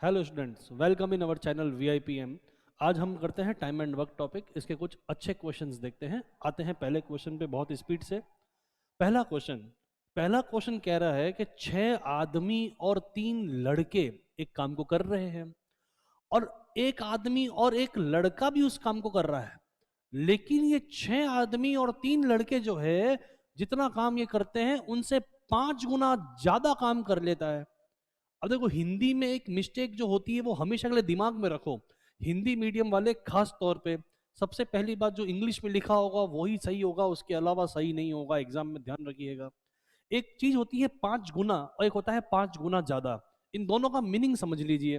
Hello students, welcome in our channel VIPM। आज हम करते हैं टाइम एंड वर्क टॉपिक। इसके कुछ अच्छे क्वेश्चंस देखते हैं। आते हैं पहले क्वेश्चन पे बहुत स्पीड से। पहला क्वेश्चन कह रहा है कि 6 आदमी और 3 लड़के एक काम को कर रहे हैं, और एक आदमी और एक लड़का भी उस काम को कर रहा है। लेकिन ये 6 आदमी और 3 लड़के जो है, जितना काम ये करते हैं उनसे 5 गुना ज्यादा काम कर लेता है। अब देखो, हिंदी में एक मिस्टेक जो होती है वो हमेशा के लिए दिमाग में रखो। हिंदी मीडियम वाले खास तौर पे, सबसे पहली बात, जो इंग्लिश में लिखा होगा वही सही होगा, उसके अलावा सही नहीं होगा। एग्जाम में ध्यान रखिएगा। एक चीज होती है 5 गुना और एक होता है 5 गुना ज्यादा। इन दोनों का मीनिंग समझ लीजिए।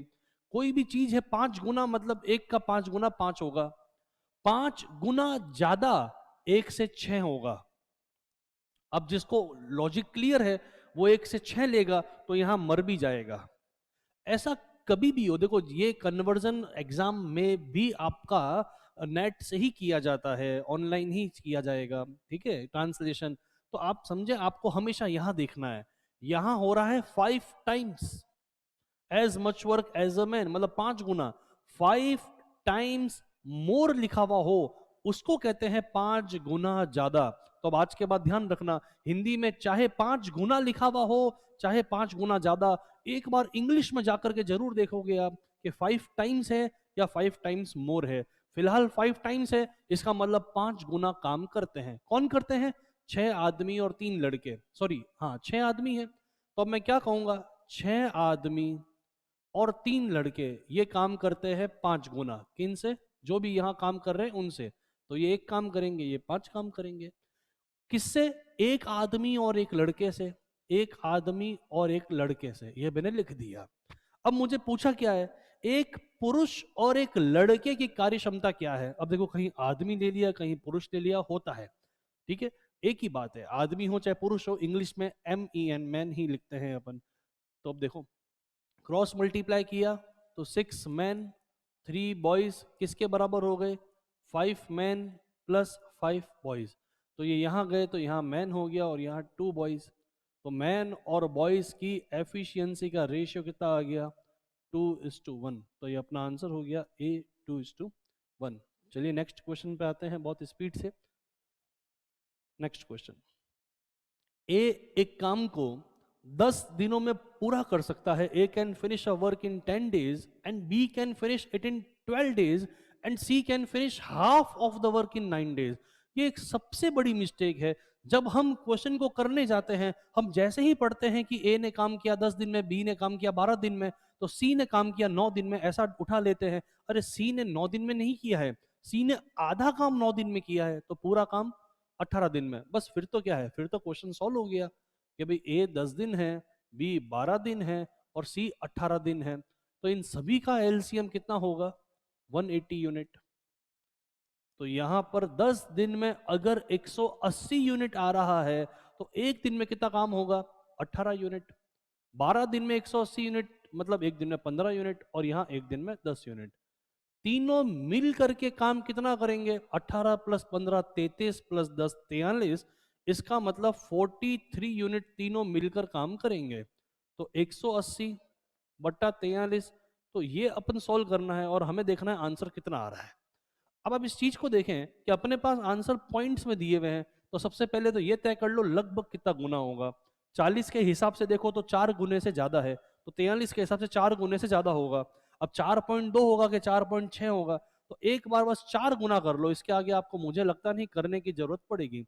कोई भी चीज है 5 गुना, मतलब एक का 5 गुना 5 होगा। 5 गुना ज्यादा 1 से 6 होगा। अब जिसको लॉजिक क्लियर है वो 1 से 6 लेगा तो यहां मर भी जाएगा। ऐसा कभी भी हो, देखो ये कन्वर्जन एग्जाम में भी आपका नेट से ही किया जाता है, ऑनलाइन ही किया जाएगा, ठीक है, ट्रांसलेशन। तो आप समझे, आपको हमेशा यहां देखना है। यहां हो रहा है 5 times as much work as a man, मतलब 5 गुना। 5 टाइम्स मोर लिखा हुआ हो उसको कहते हैं 5 गुना ज्यादा। तो अब आज के बाद ध्यान रखना, हिंदी में चाहे 5 गुना लिखा हुआ हो चाहे 5 गुना ज्यादा, एक बार इंग्लिश में जाकर के जरूर देखोगे आप कि 5 टाइम्स है या 5 टाइम्स मोर है। फिलहाल 5 टाइम्स है, इसका मतलब 5 गुना काम करते हैं। कौन करते हैं? 6 आदमी और 3 लड़के। सॉरी, हाँ, 6 आदमी है। तो अब मैं क्या कहूंगा, 6 आदमी और 3 लड़के ये काम करते हैं 5 गुना। किन से? जो भी यहाँ काम कर रहे हैं उनसे। तो ये एक काम करेंगे, ये 5 काम करेंगे। किससे? एक आदमी और एक लड़के से। एक आदमी और एक लड़के से, ये मैंने लिख दिया। अब मुझे पूछा क्या है, एक पुरुष और एक लड़के की कार्य क्षमता क्या है। अब देखो, कहीं आदमी ले लिया कहीं पुरुष ले लिया, होता है, ठीक है। एक ही बात है, आदमी हो चाहे पुरुष हो, इंग्लिश में MEN, मैन ही लिखते हैं अपन। तो अब देखो, क्रॉस मल्टीप्लाई किया तो 6 मैन 3 बॉयज किसके बराबर हो गए? 5 मैन प्लस 5 बॉयज। तो ये यहाँ गए तो यहाँ मैन हो गया और यहाँ 2 बॉयज। तो मैन और बॉयज की एफिशिएंसी का रेशियो कितना आ गया? 2:1। तो ये अपना आंसर हो गया A 2:1। चलिए नेक्स्ट क्वेश्चन पे आते हैं बहुत स्पीड से। Next question. ए एक काम को 10 दिनों में पूरा कर सकता है। A can finish a work in 10 days and B can finish it in 12 days and C can finish half of the work in 9 days। ये एक सबसे बड़ी मिस्टेक है। जब हम क्वेश्चन को करने जाते हैं, हम जैसे ही पढ़ते हैं कि ए ने काम किया 10 दिन में, बी ने काम किया 12 दिन में, तो सी ने काम किया 9 दिन में, ऐसा उठा लेते हैं। अरे सी ने 9 दिन में नहीं किया है, सी ने आधा काम 9 दिन में किया है, तो पूरा काम 18 दिन में। बस फिर तो क्या है, फिर तो क्वेश्चन सॉल्व हो गया कि भाई ए 10 दिन है, बी 12 दिन है और सी 18 दिन है। तो इन सभी का एलसीएम कितना होगा? 180 यूनिट। तो यहां पर 10 दिन में अगर 180 यूनिट आ रहा है तो एक दिन में कितना काम होगा? 18 यूनिट। 12 दिन में 180 यूनिट, मतलब एक दिन में 15 यूनिट, और यहाँ एक दिन में 10 यूनिट। तीनों मिल करके काम कितना करेंगे? 18 प्लस 15 33 प्लस 10 43। इसका मतलब 43 यूनिट तीनों मिलकर काम करेंगे। तो 180 बट्टा 43। तो ये अपन सॉल्व करना है और हमें देखना है आंसर कितना आ रहा है। अब आप इस चीज को देखें कि अपने पास आंसर पॉइंट्स में दिए हुए हैं, तो सबसे पहले तो ये तय कर लो लगभग कितना गुना होगा। 40 के हिसाब से देखो तो 4 गुने से ज्यादा है, तो 43 के हिसाब से 4 गुने से ज्यादा होगा। अब 4.2 होगा कि 4.6 होगा? तो एक बार बस 4 गुना कर लो, इसके आगे आपको मुझे लगता नहीं करने की जरूरत पड़ेगी।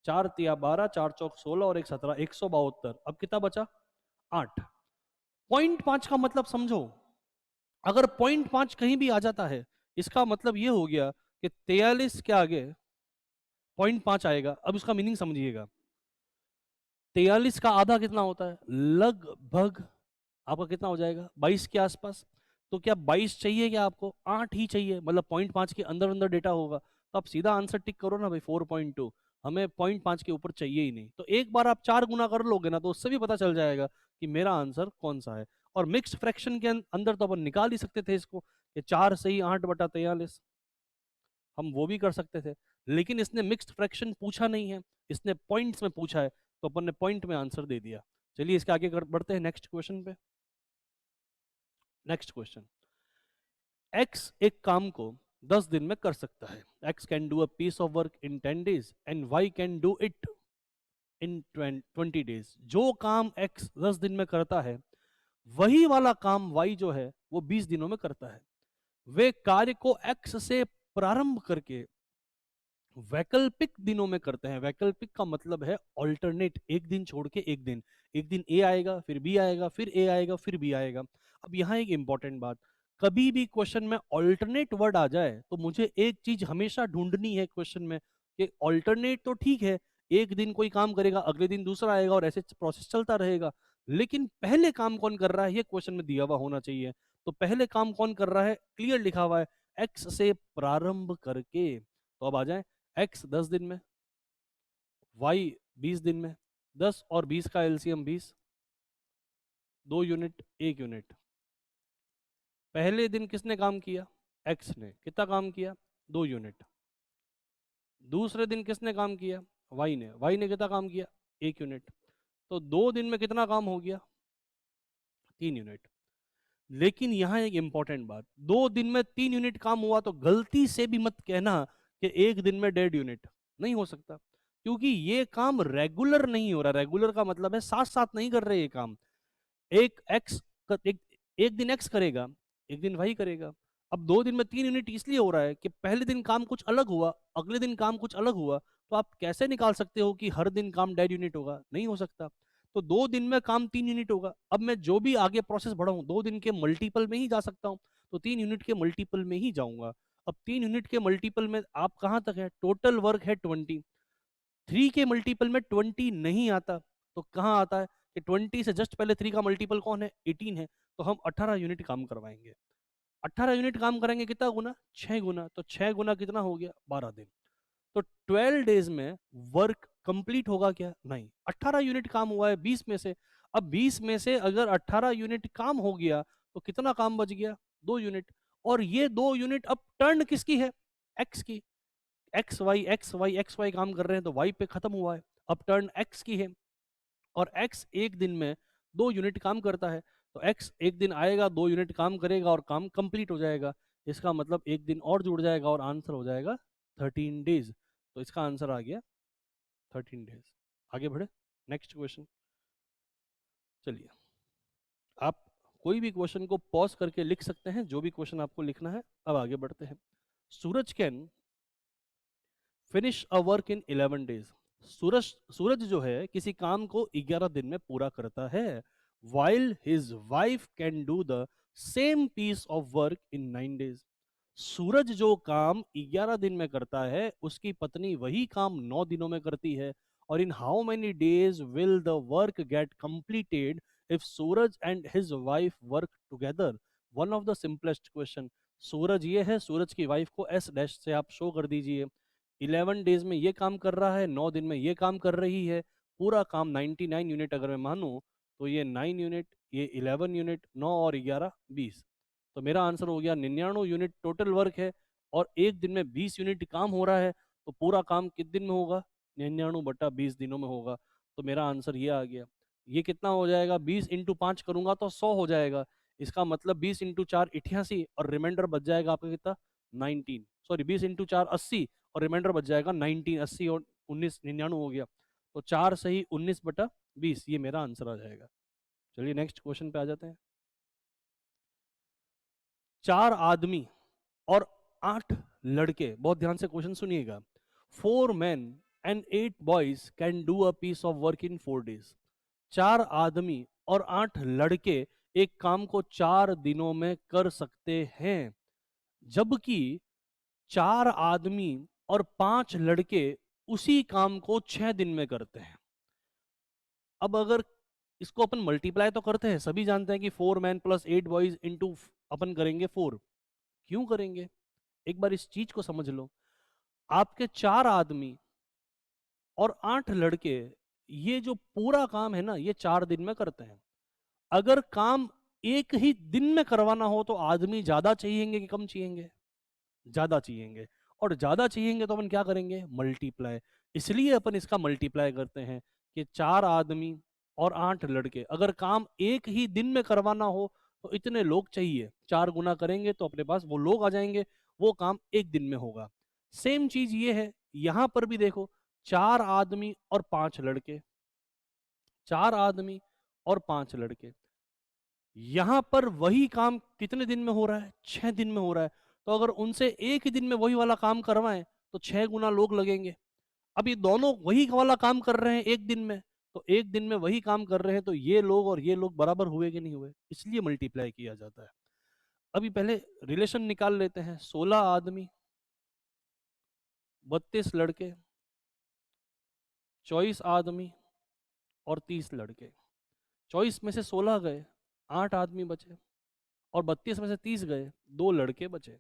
4 तिया 12, 4 चौक 16 और 1 17, 172। अब कितना बचा? 8। 0.5 का मतलब समझो, अगर 0.5 कहीं भी आ जाता है, इसका मतलब ये हो गया कि 43 के आगे 0.5 आएगा। अब इसका मीनिंग समझिएगा, 43 का आधा कितना होता है? लगभग आपका कितना हो जाएगा? 22 के आसपास। तो क्या 22 चाहिए? क्या आपको 8 ही चाहिए? मतलब 0.5 के अंदर अंदर डेटा होगा। तो आप सीधा आंसर टिक करो ना भाई, 4.2। हमें 0.5 के ऊपर चाहिए ही नहीं। तो एक बार आप 4 गुना कर लोगे ना, तो उससे भी पता चल जाएगा कि मेरा आंसर कौन सा है। और मिक्स्ड फ्रैक्शन के अंदर तो अपन निकाल ही सकते थे इसको, कि 4 सही 8 बटा 43, हम वो भी कर सकते थे। लेकिन इसने मिक्स्ड फ्रैक्शन पूछा नहीं है, इसने पॉइंट्स में पूछा है, तो अपन ने पॉइंट में आंसर दे दिया। चलिए इसके आगे बढ़ते हैं नेक्स्ट क्वेश्चन पे। नेक्स्ट क्वेश्चन, एक्स एक काम को 10 दिन में कर सकता है, X can do a piece of work in 10 days and Y can do it in 20 days. जो काम एक्स 10 दिन में करता है वही वाला काम वाई जो है वो 20 दिनों में करता है। वे कार्य को एक्स से प्रारंभ करके वैकल्पिक दिनों में करते हैं। वैकल्पिक का मतलब है ऑल्टरनेट, एक दिन छोड़ के एक दिन, एक दिन ए आएगा फिर बी आएगा फिर ए आएगा फिर बी आएगा। अब यहाँ एक इंपॉर्टेंट बात, कभी भी क्वेश्चन में ऑल्टरनेट वर्ड आ जाए तो मुझे एक चीज हमेशा ढूंढनी है क्वेश्चन में कि ऑल्टरनेट तो ठीक है, एक दिन कोई काम करेगा अगले दिन दूसरा आएगा और ऐसे प्रोसेस चलता रहेगा, लेकिन पहले काम कौन कर रहा है ये क्वेश्चन में दिया हुआ होना चाहिए। तो पहले काम कौन कर रहा है, क्लियर लिखा हुआ है, एक्स से प्रारंभ करके। तो अब आ जाए, एक्स 10 दिन में, वाई 20 दिन में, 10 और 20 का एलसीएम 20, 2 यूनिट 1 यूनिट। पहले दिन किसने काम किया, एक्स ने, कितना काम किया, 2 यूनिट। दूसरे दिन किसने काम किया, वाई ने कितना काम किया, 1 यूनिट। तो 2 दिन में कितना काम हो गया, 3 यूनिट। लेकिन यहां एक इंपॉर्टेंट बात, 2 दिन में 3 यूनिट काम हुआ तो गलती से भी मत कहना कि एक दिन में 1.5 यूनिट, नहीं हो सकता, क्योंकि ये काम रेगुलर नहीं हो रहा। रेगुलर का मतलब है साथ साथ नहीं कर रहे ये काम। एक एक्स एक दिन एक्स करेगा, एक दिन वाई करेगा। अब 2 दिन में 3 यूनिट इसलिए हो रहा है कि पहले दिन काम कुछ अलग हुआ, अगले दिन काम कुछ अलग हुआ। तो आप कैसे निकाल सकते हो कि हर दिन काम 1.5 यूनिट होगा, नहीं हो सकता। तो 2 दिन में काम 3 यूनिट होगा। अब मैं जो भी आगे प्रोसेस बढ़ाऊं 2 दिन के मल्टीपल में ही जा सकता हूं, तो 3 यूनिट के मल्टीपल में ही जाऊंगा। अब 3 यूनिट के मल्टीपल में आप कहां तक है, टोटल वर्क है 20, 3 के मल्टीपल में 20 नहीं आता, तो कहां आता है कि 20 से जस्ट पहले 3 का मल्टीपल कौन है, 18 है। तो हम 18 यूनिट काम करवाएंगे। 18 यूनिट काम करेंगे, कितना गुना, 6 गुना। तो 6 गुना कितना हो गया, 12 दिन। तो 12 डेज में वर्क कंप्लीट होगा क्या, नहीं। 18 यूनिट काम हुआ है 20 में से। अब 20 में से अगर 18 यूनिट काम हो गया तो कितना काम बच गया, 2 यूनिट। और ये 2 यूनिट अब टर्न किसकी है, एक्स की। एक्स वाई काम कर रहे हैं तो वाई पे खत्म हुआ है, अब टर्न एक्स की है। और एक्स एक दिन में 2 यूनिट काम करता है, तो एक्स एक दिन आएगा 2 यूनिट काम करेगा और काम कंप्लीट हो जाएगा। इसका मतलब एक दिन और जुड़ जाएगा और आंसर हो जाएगा 13 डेज। तो इसका आंसर आ गया 13 डेज। आगे बढ़े, नेक्स्ट क्वेश्चन। चलिए, आप कोई भी क्वेश्चन को पॉज करके लिख सकते हैं, जो भी क्वेश्चन आपको लिखना है। अब आगे बढ़ते हैं। Suraj can finish a work in 11 days. Suraj जो है किसी काम को 11 दिन में पूरा करता है, while his wife can do the same piece of work in 9 days। सूरज जो काम 11 दिन में करता है उसकी पत्नी वही काम 9 दिनों में करती है। और in how many days will the work get completed if Suraj and his wife work together. One of the simplest question. Suraj ये है, सूरज की वाइफ को एस डैश से आप शो कर दीजिए। 11 डेज में ये काम कर रहा है, 9 दिन में ये काम कर रही है। पूरा काम 99 यूनिट अगर मैं मानूं तो ये 9 यूनिट, ये 11 यूनिट, 9 और 11 20। तो मेरा आंसर हो गया 99 यूनिट टोटल वर्क है और एक दिन में 20 यूनिट काम हो रहा है। तो पूरा काम कितने दिन में होगा, 99/20 दिनों में होगा। तो मेरा आंसर ये आ गया। ये कितना हो जाएगा, 20 इंटू 5 करूंगा तो 100 हो जाएगा। इसका मतलब 20 इंटू 4 88 और रिमाइंडर बच जाएगा आपका कितना, 19। सॉरी, 20 इंटू 4 80 और रिमाइंडर बच जाएगा 19। 80 और 19 99 हो गया। तो 4 सही 19/20, ये मेरा आंसर आ जाएगा। चलिए नेक्स्ट क्वेश्चन पे आ जाते हैं। 4 आदमी और 8 लड़के, बहुत ध्यान से क्वेश्चन सुनिएगा। 4 men and 8 boys can do a piece of work in 4 days। 4 आदमी और 8 लड़के एक काम को 4 दिनों में कर सकते हैं, जबकि 4 आदमी और 5 लड़के उसी काम को 6 दिन में करते हैं। अब अगर इसको अपन मल्टीप्लाई तो करते हैं, सभी जानते हैं कि 4 men प्लस 8 बॉयज इंटू अपन करेंगे 4। क्यों करेंगे, एक बार इस चीज को समझ लो। आपके 4 आदमी और 8 लड़के, ये जो पूरा काम है ना ये 4 दिन में करते हैं। अगर काम एक ही दिन में करवाना हो तो आदमी ज्यादा चाहिएंगे कि कम चाहिएंगे, ज्यादा चाहिएंगे। और ज्यादा चाहिएंगे तो अपन क्या करेंगे, मल्टीप्लाई। इसलिए अपन इसका मल्टीप्लाई करते हैं कि 4 आदमी और 8 लड़के अगर काम एक ही दिन में करवाना हो तो इतने लोग चाहिए, 4 गुना करेंगे तो अपने पास वो लोग आ जाएंगे, वो काम एक दिन में होगा। सेम चीज ये है, यहां पर भी देखो, 4 आदमी और 5 लड़के, 4 आदमी और 5 लड़के, यहां पर वही काम कितने दिन में हो रहा है? 6 दिन में हो रहा है। तो अगर उनसे एक ही दिन में वही वाला काम करवाएं तो 6 गुना लोग लगेंगे। अब ये दोनों वही वाला काम कर रहे हैं एक दिन में, तो एक दिन में वही काम कर रहे हैं, तो ये लोग और ये लोग बराबर हुए कि नहीं हुए, इसलिए मल्टीप्लाई किया जाता है। अभी पहले रिलेशन निकाल लेते हैं। 16 आदमी, 32 लड़के, 24 आदमी और 30 लड़के। 24 में से 16 गए, 8 आदमी बचे, और 32 में से 30 गए, 2 लड़के बचे।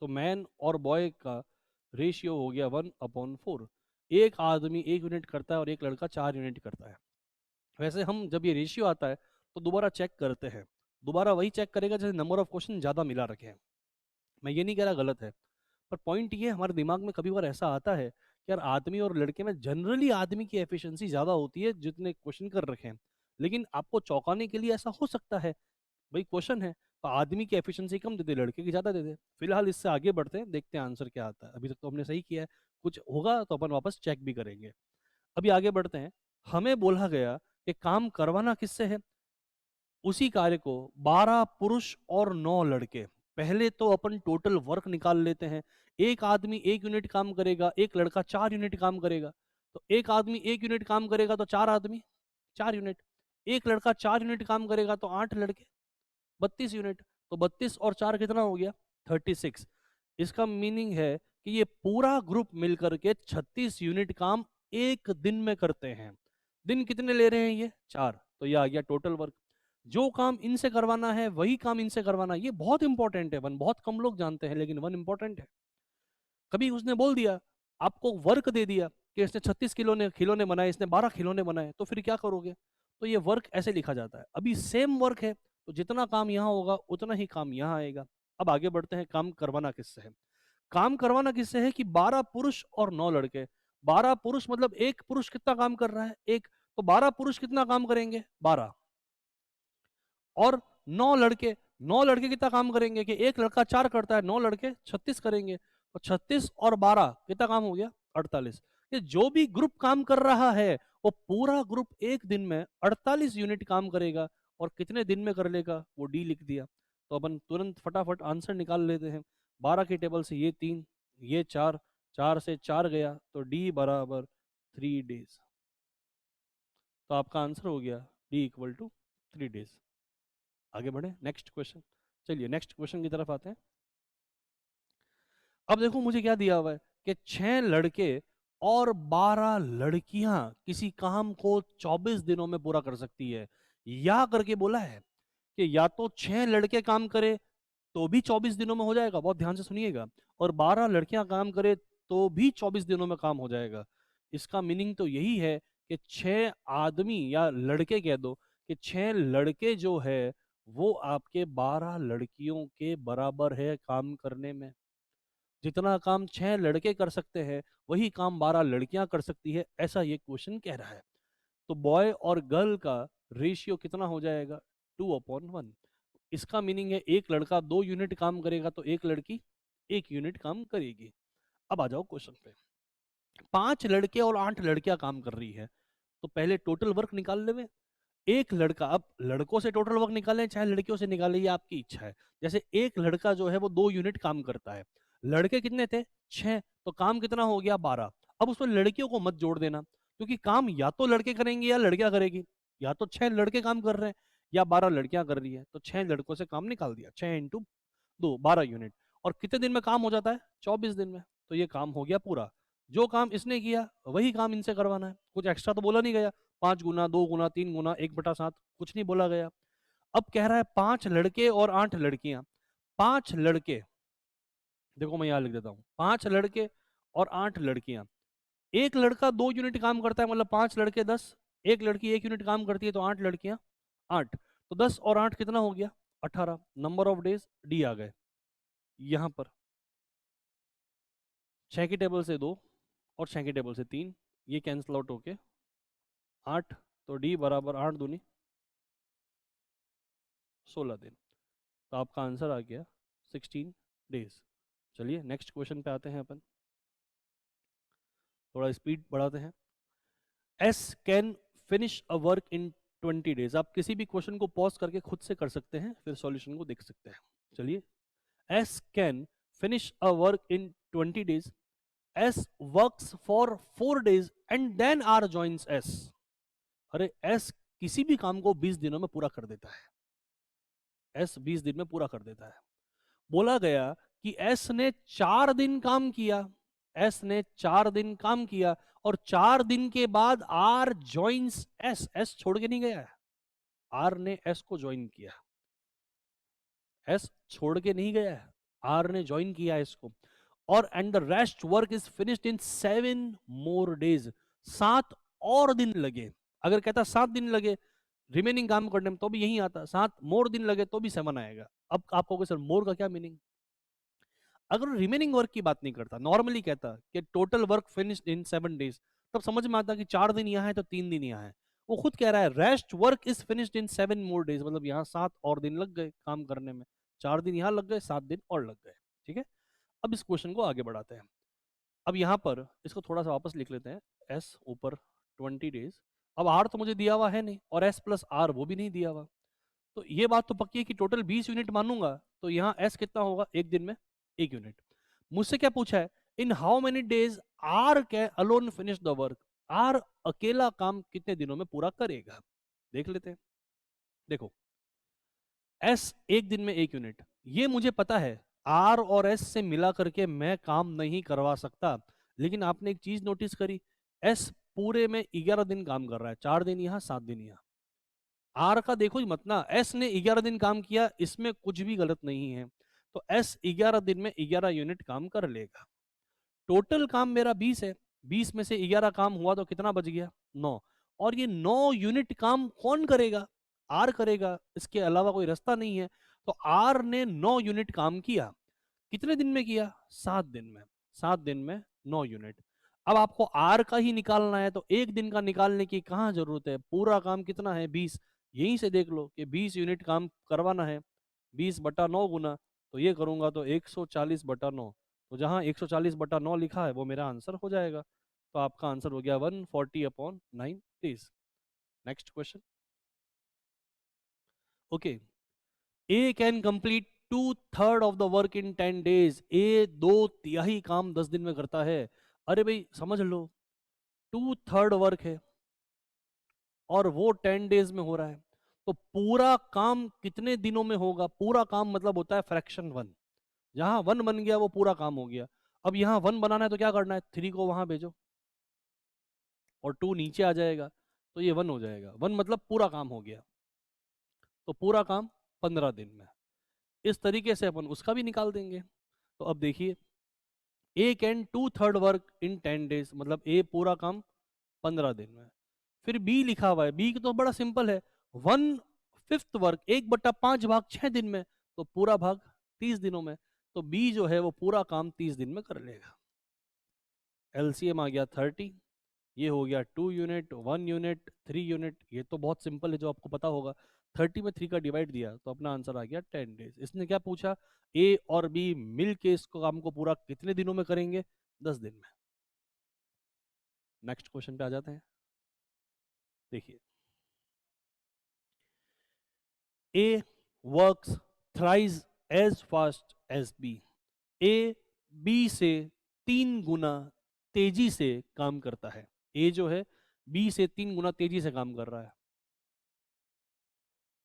तो मैन और बॉय का रेशियो हो गया 1/4। एक आदमी 1 यूनिट करता है और एक लड़का 4 यूनिट करता है। वैसे हम जब ये रेशियो आता है तो दोबारा चेक करते हैं, दोबारा वही चेक करेगा जैसे नंबर ऑफ क्वेश्चन ज़्यादा मिला रखे हैं। मैं ये नहीं कह रहा गलत है, पर पॉइंट ये हमारे दिमाग में कभी बार ऐसा आता है कि यार आदमी और लड़के में जनरली आदमी की एफिशिएंसी ज़्यादा होती है जितने क्वेश्चन कर रखे हैं। लेकिन आपको चौंकाने के लिए ऐसा हो सकता है, भाई क्वेश्चन है तो आदमी की एफिशिएंसी कम दे दे, लड़के की ज़्यादा दे दे। फिलहाल इससे आगे बढ़ते हैं, देखते हैं आंसर क्या आता है। अभी तक तो हमने सही किया है, कुछ होगा तो अपन वापस चेक भी करेंगे। अभी आगे बढ़ते हैं। हमें बोला गया कि काम करवाना किससे है? उसी कार्य को 12 पुरुष और 9 लड़के। पहले तो अपन टोटल वर्क निकाल लेते हैं। एक आदमी 1 यूनिट काम करेगा, एक लड़का 4 यूनिट काम करेगा। तो एक आदमी 1 यूनिट काम करेगा तो 4 आदमी 4 यूनिट, एक लड़का 4 यूनिट काम करेगा तो 8 लड़के 32 यूनिट। तो 32 और 4 कितना हो गया? 36। इसका मीनिंग है कि ये पूरा ग्रुप मिलकर के 36 यूनिट काम एक दिन में करते हैं। दिन कितने ले रहे हैं? ये 4। तो ये आ गया टोटल वर्क। जो काम इनसे करवाना है वही काम इनसे करवाना है। ये बहुत इंपॉर्टेंट है वन, बहुत कम लोग जानते हैं लेकिन वन इंपॉर्टेंट है। कभी उसने बोल दिया, आपको वर्क दे दिया कि इसने 36 खिलौने खिलौने बनाए, इसने 12 खिलौने बनाए, तो फिर क्या करोगे? तो ये वर्क ऐसे लिखा जाता है। अभी सेम वर्क है तो जितना काम यहाँ होगा उतना ही काम यहाँ आएगा। अब आगे बढ़ते हैं, काम करवाना किससे है? काम करवाना किससे है कि 12 पुरुष और 9 लड़के। 12 पुरुष मतलब एक पुरुष कितना काम कर रहा है? एक। तो 12 पुरुष कितना काम करेंगे? 12। और 9 लड़के, 9 लड़के कितना काम करेंगे? कि एक लड़का 4 करता है, 9 लड़के 36 करेंगे। तो 36 और 12 कितना काम हो गया? 48। ये जो भी ग्रुप काम कर रहा है वो पूरा ग्रुप एक दिन में 48 यूनिट काम करेगा। और कितने दिन में कर लेगा वो डी लिख दिया। तो अपन तुरंत फटाफट आंसर निकाल लेते हैं। 12 की टेबल से ये 3, ये 4, 4 से 4 गया तो डी बराबर 3 डेज। तो आपका आंसर हो गया डी इक्वल टू 3 डेज। आगे बढ़े नेक्स्ट क्वेश्चन। चलिए नेक्स्ट क्वेश्चन की तरफ आते हैं। अब देखो मुझे क्या दिया हुआ है कि 6 लड़के और 12 लड़कियां किसी काम को 24 दिनों में पूरा कर सकती है। या करके बोला है कि या तो 6 लड़के काम करे तो भी 24 दिनों में हो जाएगा, बहुत ध्यान से सुनिएगा, और 12 लड़कियां काम करे तो भी 24 दिनों में काम हो जाएगा। इसका मीनिंग तो यही है कि 6 आदमी या लड़के कह दो, कि 6 लड़के जो है वो आपके 12 लड़कियों के बराबर है काम करने में। जितना काम 6 लड़के कर सकते हैं वही काम 12 लड़कियां कर सकती है, ऐसा ये क्वेश्चन कह रहा है। तो बॉय और गर्ल का रेशियो कितना हो जाएगा? 2/1। इसका मीनिंग है एक लड़का 2 यूनिट काम करेगा तो एक लड़की 1 यूनिट काम करेगी। अब आ जाओ क्वेश्चन पे। 5 लड़के और 8 लड़कियां काम कर रही है, तो पहले टोटल वर्क निकाल ले। एक लड़का, अब लड़कों से टोटल वर्क निकालें चाहे लड़कियों से निकालें ये आपकी इच्छा है। जैसे एक लड़का जो है वो 2 यूनिट काम करता है, लड़के कितने थे? 6, तो काम कितना हो गया? 12। अब उसमें लड़कियों को मत जोड़ देना, क्योंकि काम या तो लड़के करेंगे या लड़कियां करेगी। या तो 6 लड़के काम कर रहे हैं या 12 लड़कियां कर रही है, तो 6 लड़कों से काम निकाल दिया, 6 × 2 12 यूनिट। और कितने दिन में काम हो जाता है? 24 दिन में। तो ये काम हो गया पूरा। जो काम इसने किया वही काम इनसे करवाना है, कुछ एक्स्ट्रा तो बोला नहीं गया। 5 गुना, 2 गुना, 3 गुना, 1/7 कुछ नहीं बोला गया। अब कह रहा है 5 लड़के और 8 लड़कियां। 5 लड़के, देखो मैं यहां लिख देता हूं, 5 लड़के और 8 लड़कियां। एक लड़का 2 यूनिट काम करता है मतलब 5 लड़के 10, एक लड़की 1 यूनिट काम करती है तो 8 लड़कियां 8। तो 10 और 8 कितना हो गया? 18। नंबर ऑफ डेज डी आ गए। यहां पर 6 की टेबल से 2 और 6 की टेबल से 3, ये कैंसिल आउट होके 8। तो डी बराबर 8 दूनी 16 दिन। तो आपका आंसर आ गया 16 डेज। चलिए नेक्स्ट क्वेश्चन पे आते हैं अपन, थोड़ा स्पीड बढ़ाते हैं। S can finish a work in 20 days. आप किसी भी क्वेश्चन को पॉज करके खुद से कर सकते हैं, फिर सॉल्यूशन को देख सकते हैं। चलिए, S can finish a work in 20 days. S works for 4 days and then R joins S. अरे एस किसी भी काम को 20 दिनों में पूरा कर देता है। एस 20 दिन में पूरा कर देता है। बोला गया कि एस ने 4 दिन काम किया। एस ने 4 दिन काम किया और 4 दिन के बाद आर ज्वाइंस एस। एस छोड़ के नहीं गया है, आर ने एस को ज्वाइन किया। एस छोड़ के नहीं गया है, आर ने ज्वाइन किया एस को। और and the rest work is finished in 7 more days. 7 और दिन लगे। अगर कहता 7 दिन लगे रिमेनिंग काम करने में तो भी यही आता, 7 मोर दिन लगे तो भी 7 आएगा। अब आप कहोगे सर मोर का क्या मीनिंग? अगर रिमेनिंग वर्क की बात नहीं करता, नॉर्मली कहता कि टोटल वर्क फिनिश्ड इन 7 डेज, तब समझ में आता कि 4 दिन यहाँ है तो 3 दिन यहाँ है। वो खुद कह रहा है rest work is finished in 7 more days, मतलब यहाँ 7 और दिन लग गए काम करने में। 4 दिन यहाँ लग गए, 7 दिन और लग गए। ठीक है, अब इस क्वेश्चन को आगे बढ़ाते हैं। अब यहाँ पर इसको थोड़ा सा वापस लिख लेते हैं। एस ऊपर 20 डेज, अब आर तो मुझे दिया हुआ है नहीं और एस प्लस आर वो भी नहीं दिया हुआ। तो ये बात तो पक्की है कि टोटल 20 यूनिट मानूंगा, तो यहाँ एस कितना होगा एक दिन में? 1 यूनिट। मुझसे क्या पूछा है? In how many days R can alone finish the work. R अकेला काम कितने दिनों में पूरा करेगा, देख लेते हैं। देखो, एस एक दिन में 1 यूनिट, ये मुझे पता है। आर और एस से मिला करके मैं काम नहीं करवा सकता। लेकिन आपने एक चीज नोटिस करी, एस पूरे में 11 दिन काम कर रहा है, 4 दिन यहाँ 7 दिन यहाँ। आर का देखो ही मत ना, एस ने 11 दिन काम किया, इसमें कुछ भी गलत नहीं है। तो एस 11 दिन में 11 यूनिट काम कर लेगा। टोटल काम मेरा 20 है, 20 में से 11 काम हुआ तो कितना बच गया? 9। और ये 9 यूनिट काम कौन करेगा? आर करेगा, इसके अलावा कोई रास्ता नहीं है। तो आर ने 9 यूनिट काम किया। कितने दिन में किया? 7 दिन में। 7 दिन में 9 यूनिट। अब आपको आर का ही निकालना है, तो एक दिन का निकालने की कहां जरूरत है? पूरा काम कितना है? 20। यहीं से देख लो कि 20 यूनिट काम करवाना है। 20 बटा 9 गुना, तो ये करूंगा तो 140 बटा 9। तो जहां 140 बटा 9 लिखा है वो मेरा आंसर हो जाएगा। तो आपका आंसर हो गया 140/9 days. Next question. Okay, A can complete 2/3 of the work in 10 days. A 2/3 काम 10 दिन में करता है। अरे भाई समझ लो, 2/3 वर्क है और वो 10 डेज में हो रहा है, तो पूरा काम कितने दिनों में होगा? पूरा काम मतलब होता है फ्रैक्शन 1। जहां 1 बन गया वो पूरा काम हो गया। अब यहाँ 1 बनाना है तो क्या करना है? 3 को वहां भेजो और 2 नीचे आ जाएगा, तो ये 1 हो जाएगा। 1 मतलब पूरा काम हो गया, तो पूरा काम 15 दिन में। इस तरीके से अपन उसका भी निकाल देंगे। तो अब देखिए, ए कैन 2/3 वर्क इन 10 डेज, मतलब ए पूरा काम 15 दिन में। फिर बी लिखा हुआ है, बी तो बड़ा सिंपल है, 1/5 वर्क, 1/5 भाग 6 दिन में, तो पूरा भाग 30 दिनों में। तो बी जो है वो पूरा काम 30 दिन में कर लेगा। एलसीएम आ गया 30। ये हो गया 2 यूनिट, 1 यूनिट, 3 यूनिट। ये तो बहुत सिंपल है, जो आपको पता होगा। 30 में 3 का डिवाइड दिया तो अपना आंसर आ गया 10 डेज। इसने क्या पूछा? ए और बी मिल के इसको काम को पूरा कितने दिनों में करेंगे? 10 दिन में। नेक्स्ट क्वेश्चन पे आ जाते हैं। देखिए, A works thrice as fast as B. A B से 3 गुना तेजी से काम करता है। ए जो है बी से 3 गुना तेजी से काम कर रहा है।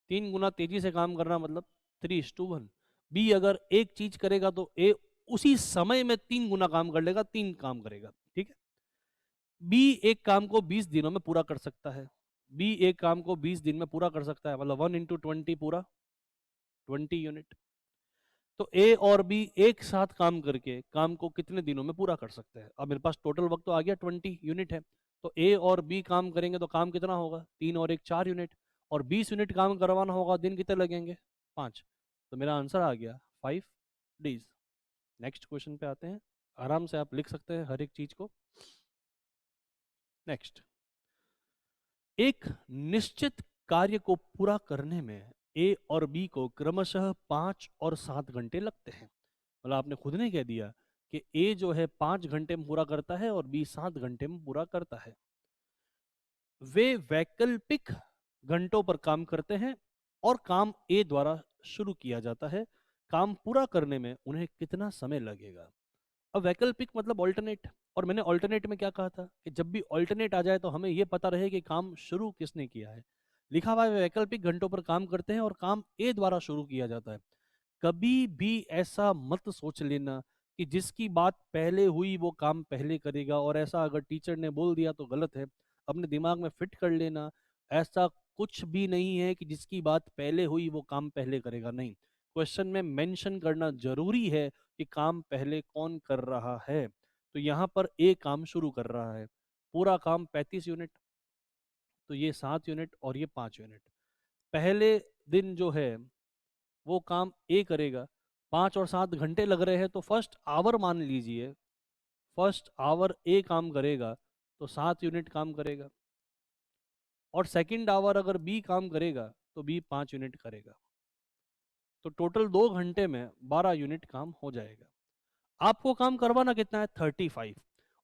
3 गुना तेजी से काम करना मतलब 3:1। बी अगर एक चीज करेगा तो ए उसी समय में 3 गुना काम कर लेगा, 3 काम करेगा। ठीक है, बी एक काम को 20 दिनों में पूरा कर सकता है। बी एक काम को 20 दिन में पूरा कर सकता है, मतलब 1 × 20 पूरा 20 यूनिट। तो ए और बी एक साथ काम करके काम को कितने दिनों में पूरा कर सकते हैं? अब मेरे पास टोटल वक्त तो आ गया 20 यूनिट है। तो ए और बी काम करेंगे तो काम कितना होगा? 3 और 1 4 यूनिट। और 20 यूनिट काम करवाना होगा, दिन कितने लगेंगे? 5। तो मेरा आंसर आ गया 5 डेज। नेक्स्ट क्वेश्चन पे आते हैं। आराम से आप लिख सकते हैं हर एक चीज को। नेक्स्ट, एक निश्चित कार्य को पूरा करने में ए और बी को क्रमशः 5 और 7 घंटे लगते हैं। मतलब आपने खुद ने कह दिया कि ए जो है 5 घंटे में पूरा करता है और बी 7 घंटे में पूरा करता है। वे वैकल्पिक घंटों पर काम करते हैं और काम ए द्वारा शुरू किया जाता है। काम पूरा करने में उन्हें कितना समय लगेगा? अब वैकल्पिक मतलब ऑल्टरनेट, और मैंने ऑल्टरनेट में क्या कहा था कि जब भी ऑल्टरनेट आ जाए तो हमें यह पता रहे कि काम शुरू किसने किया है। लिखा हुआ है वैकल्पिक घंटों पर काम करते हैं और काम ए द्वारा शुरू किया जाता है। कभी भी ऐसा मत सोच लेना कि जिसकी बात पहले हुई वो काम पहले करेगा, और ऐसा अगर टीचर ने बोल दिया तो गलत है। अपने दिमाग में फिट कर लेना, ऐसा कुछ भी नहीं है कि जिसकी बात पहले हुई वो काम पहले करेगा, नहीं। क्वेश्चन में मेंशन करना जरूरी है कि काम पहले कौन कर रहा है। तो यहाँ पर ए काम शुरू कर रहा है, पूरा काम 35 यूनिट, तो ये 7 यूनिट और ये 5 यूनिट। पहले दिन जो है वो काम ए करेगा, 5 और 7 घंटे लग रहे हैं, तो फर्स्ट आवर मान लीजिए, फर्स्ट आवर ए काम करेगा तो 7 यूनिट काम करेगा। और सेकंड आवर अगर बी काम करेगा तो बी 5 यूनिट करेगा। तो टोटल 2 घंटे में 12 यूनिट काम हो जाएगा। आपको काम करवाना कितना है? 35।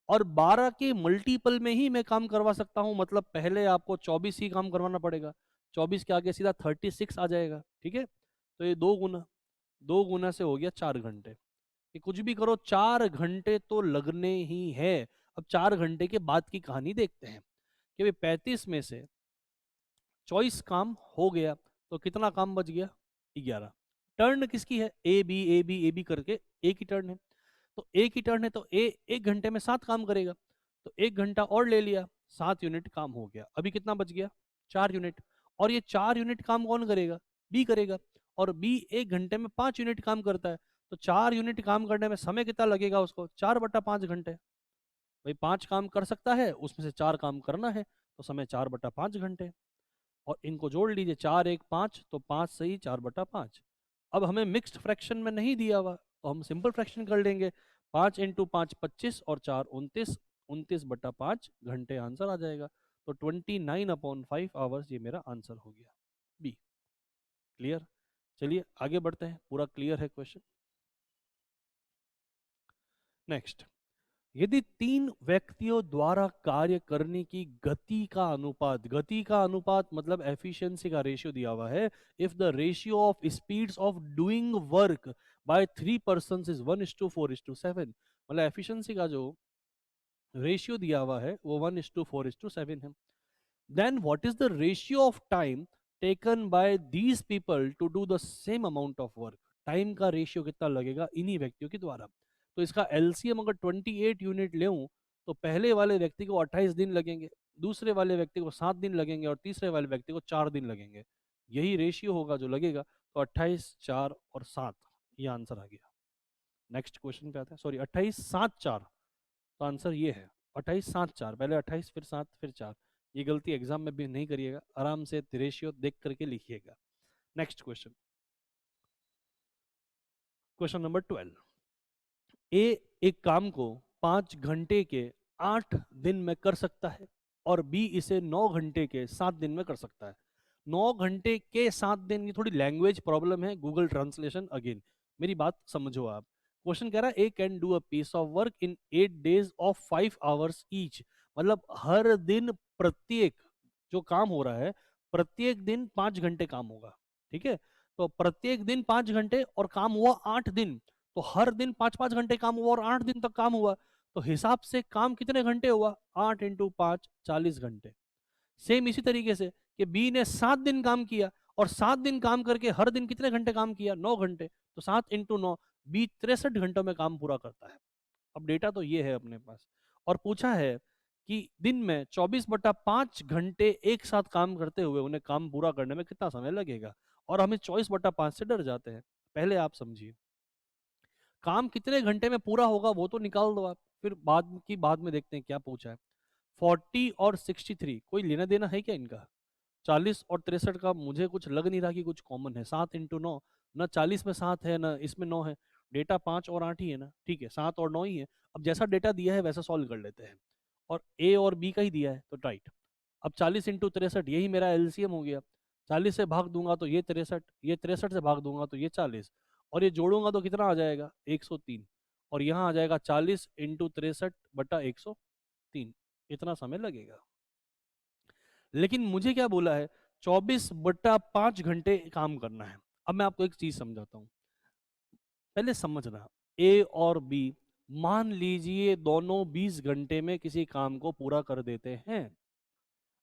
और 12 के मल्टीपल में ही मैं काम करवा सकता हूं, मतलब पहले आपको 24 ही काम करवाना पड़ेगा, 24 के आगे सीधा 36 आ जाएगा। ठीक है, तो ये 2 गुना, 2 गुना से हो गया 4 घंटे। कि कुछ भी करो 4 घंटे तो लगने ही है। अब 4 घंटे के बाद की कहानी देखते हैं कि भाई 35 में से 24 काम हो गया तो कितना काम बच गया? 11। टर्न किसकी है? A B A B A B करके एक ही टर्न है। तो एक ही टर्न है तो ए 1 घंटे में 7 काम करेगा, तो 1 घंटा और ले लिया, 7 यूनिट काम हो गया। अभी कितना बच गया? 4 यूनिट। और ये 4 यूनिट काम कौन करेगा? बी करेगा। और बी 1 घंटे में 5 यूनिट काम करता है, तो 4 यूनिट काम करने में समय कितना लगेगा उसको? 4/5 घंटे। भाई 5 काम कर सकता है, उसमें से 4 काम करना है, तो समय 4/5 घंटे। और इनको जोड़ लीजिए, 4 1 5, तो 5 सही 4/5। अब हमें मिक्स्ड फ्रैक्शन में नहीं दिया हुआ तो हम सिंपल फ्रैक्शन कर लेंगे। 5 × 5 25 और 4 29, 29/5 घंटे आंसर आ जाएगा। तो 29/5 आवर्स ये मेरा आंसर हो गया, बी। क्लियर? चलिए आगे बढ़ते हैं, पूरा क्लियर है क्वेश्चन। नेक्स्ट, यदि 3 व्यक्तियों द्वारा कार्य करने की गति का अनुपात मतलब एफिशिएंसी का रेशियो दिया हुआ है। If the ratio of speeds of doing work by 3 person is 1:4:7, मतलब एफिशिएंसी का जो रेशियो दिया हुआ है वो 1:4:7 है। Then what is the ratio of time taken by these people to do the same amount of work? Time का ratio कितना लगेगा इन्हीं व्यक्तियों के द्वारा? तो इसका एलसीएम अगर 28 यूनिट ले तो पहले वाले व्यक्ति को 28 दिन लगेंगे, दूसरे वाले व्यक्ति को 7 दिन लगेंगे और तीसरे वाले व्यक्ति को 4 दिन लगेंगे। यही रेशियो होगा जो लगेगा। तो 28 4 और 7, ये आंसर आ गया। नेक्स्ट क्वेश्चन पे आते हैं। सॉरी, 28 7 4, तो आंसर ये है 28 7 4। पहले 28 फिर 7 फिर 4। ये गलती एग्जाम में भी नहीं करिएगा, आराम से रेशियो देख करके लिखिएगा। Next question, question number 12। ए एक काम को 5 घंटे के 8 दिन में कर सकता है और बी इसे 9 घंटे के 7 दिन में कर सकता है। 9 घंटे के 7 दिन, ये थोड़ी लैंग्वेज प्रॉब्लम है, गूगल ट्रांसलेशन अगेन। मेरी बात समझो आप। क्वेश्चन कह रहा है A can do a piece of work in 8 days of 5 hours each. मतलब हर दिन प्रत्येक जो काम हो रहा है, प्रत्येक दिन 5 घंटे काम होगा। ठीक है, तो प्रत्येक दिन 5 घंटे और काम हुआ 8 दिन, तो हर दिन 5 5 घंटे काम हुआ और 8 दिन तक काम हुआ। तो हिसाब से काम कितने घंटे हुआ? 8 × 5 40 घंटे। सेम इसी तरीके से कि बी ने 7 दिन काम किया और 7 दिन काम करके हर दिन कितने घंटे काम किया? 9 घंटे। तो 7 × 9, बी 63 घंटों में काम पूरा करता है। अब डेटा तो ये है अपने पास, और पूछा है कि दिन में 24/5 घंटे एक साथ काम करते हुए उन्हें काम पूरा करने में कितना समय लगेगा। और हमें 24/5 से डर जाते हैं। पहले आप समझिए, काम कितने घंटे में पूरा होगा वो तो निकाल दो आप, फिर बाद में देखते हैं क्या पूछा है। 40 और 63 कोई लेना देना है क्या इनका? 40 और 63 का मुझे कुछ लग नहीं रहा कि कुछ कॉमन है। 7 × 9, ना 40 में 7 है ना इसमें 9 है। डेटा 5 और 8 ही है ना, ठीक है, 7 और 9 ही है। अब जैसा डेटा दिया है वैसा सॉल्व कर लेते हैं, और ए और बी का ही दिया है तो राइट। अब 40 × 63, यही मेरा एलसीएम हो गया। 40 से भाग दूंगा तो ये 63, ये 63 से भाग दूंगा तो ये 40, और ये जोड़ूंगा तो कितना आ जाएगा 103, और यहाँ आ जाएगा 40 × 63/103। इतना समय लगेगा। लेकिन मुझे क्या बोला है, 24/5 घंटे काम करना है। अब मैं आपको एक चीज समझाता हूँ, पहले समझना। ए और बी, मान लीजिए दोनों 20 घंटे में किसी काम को पूरा कर देते हैं,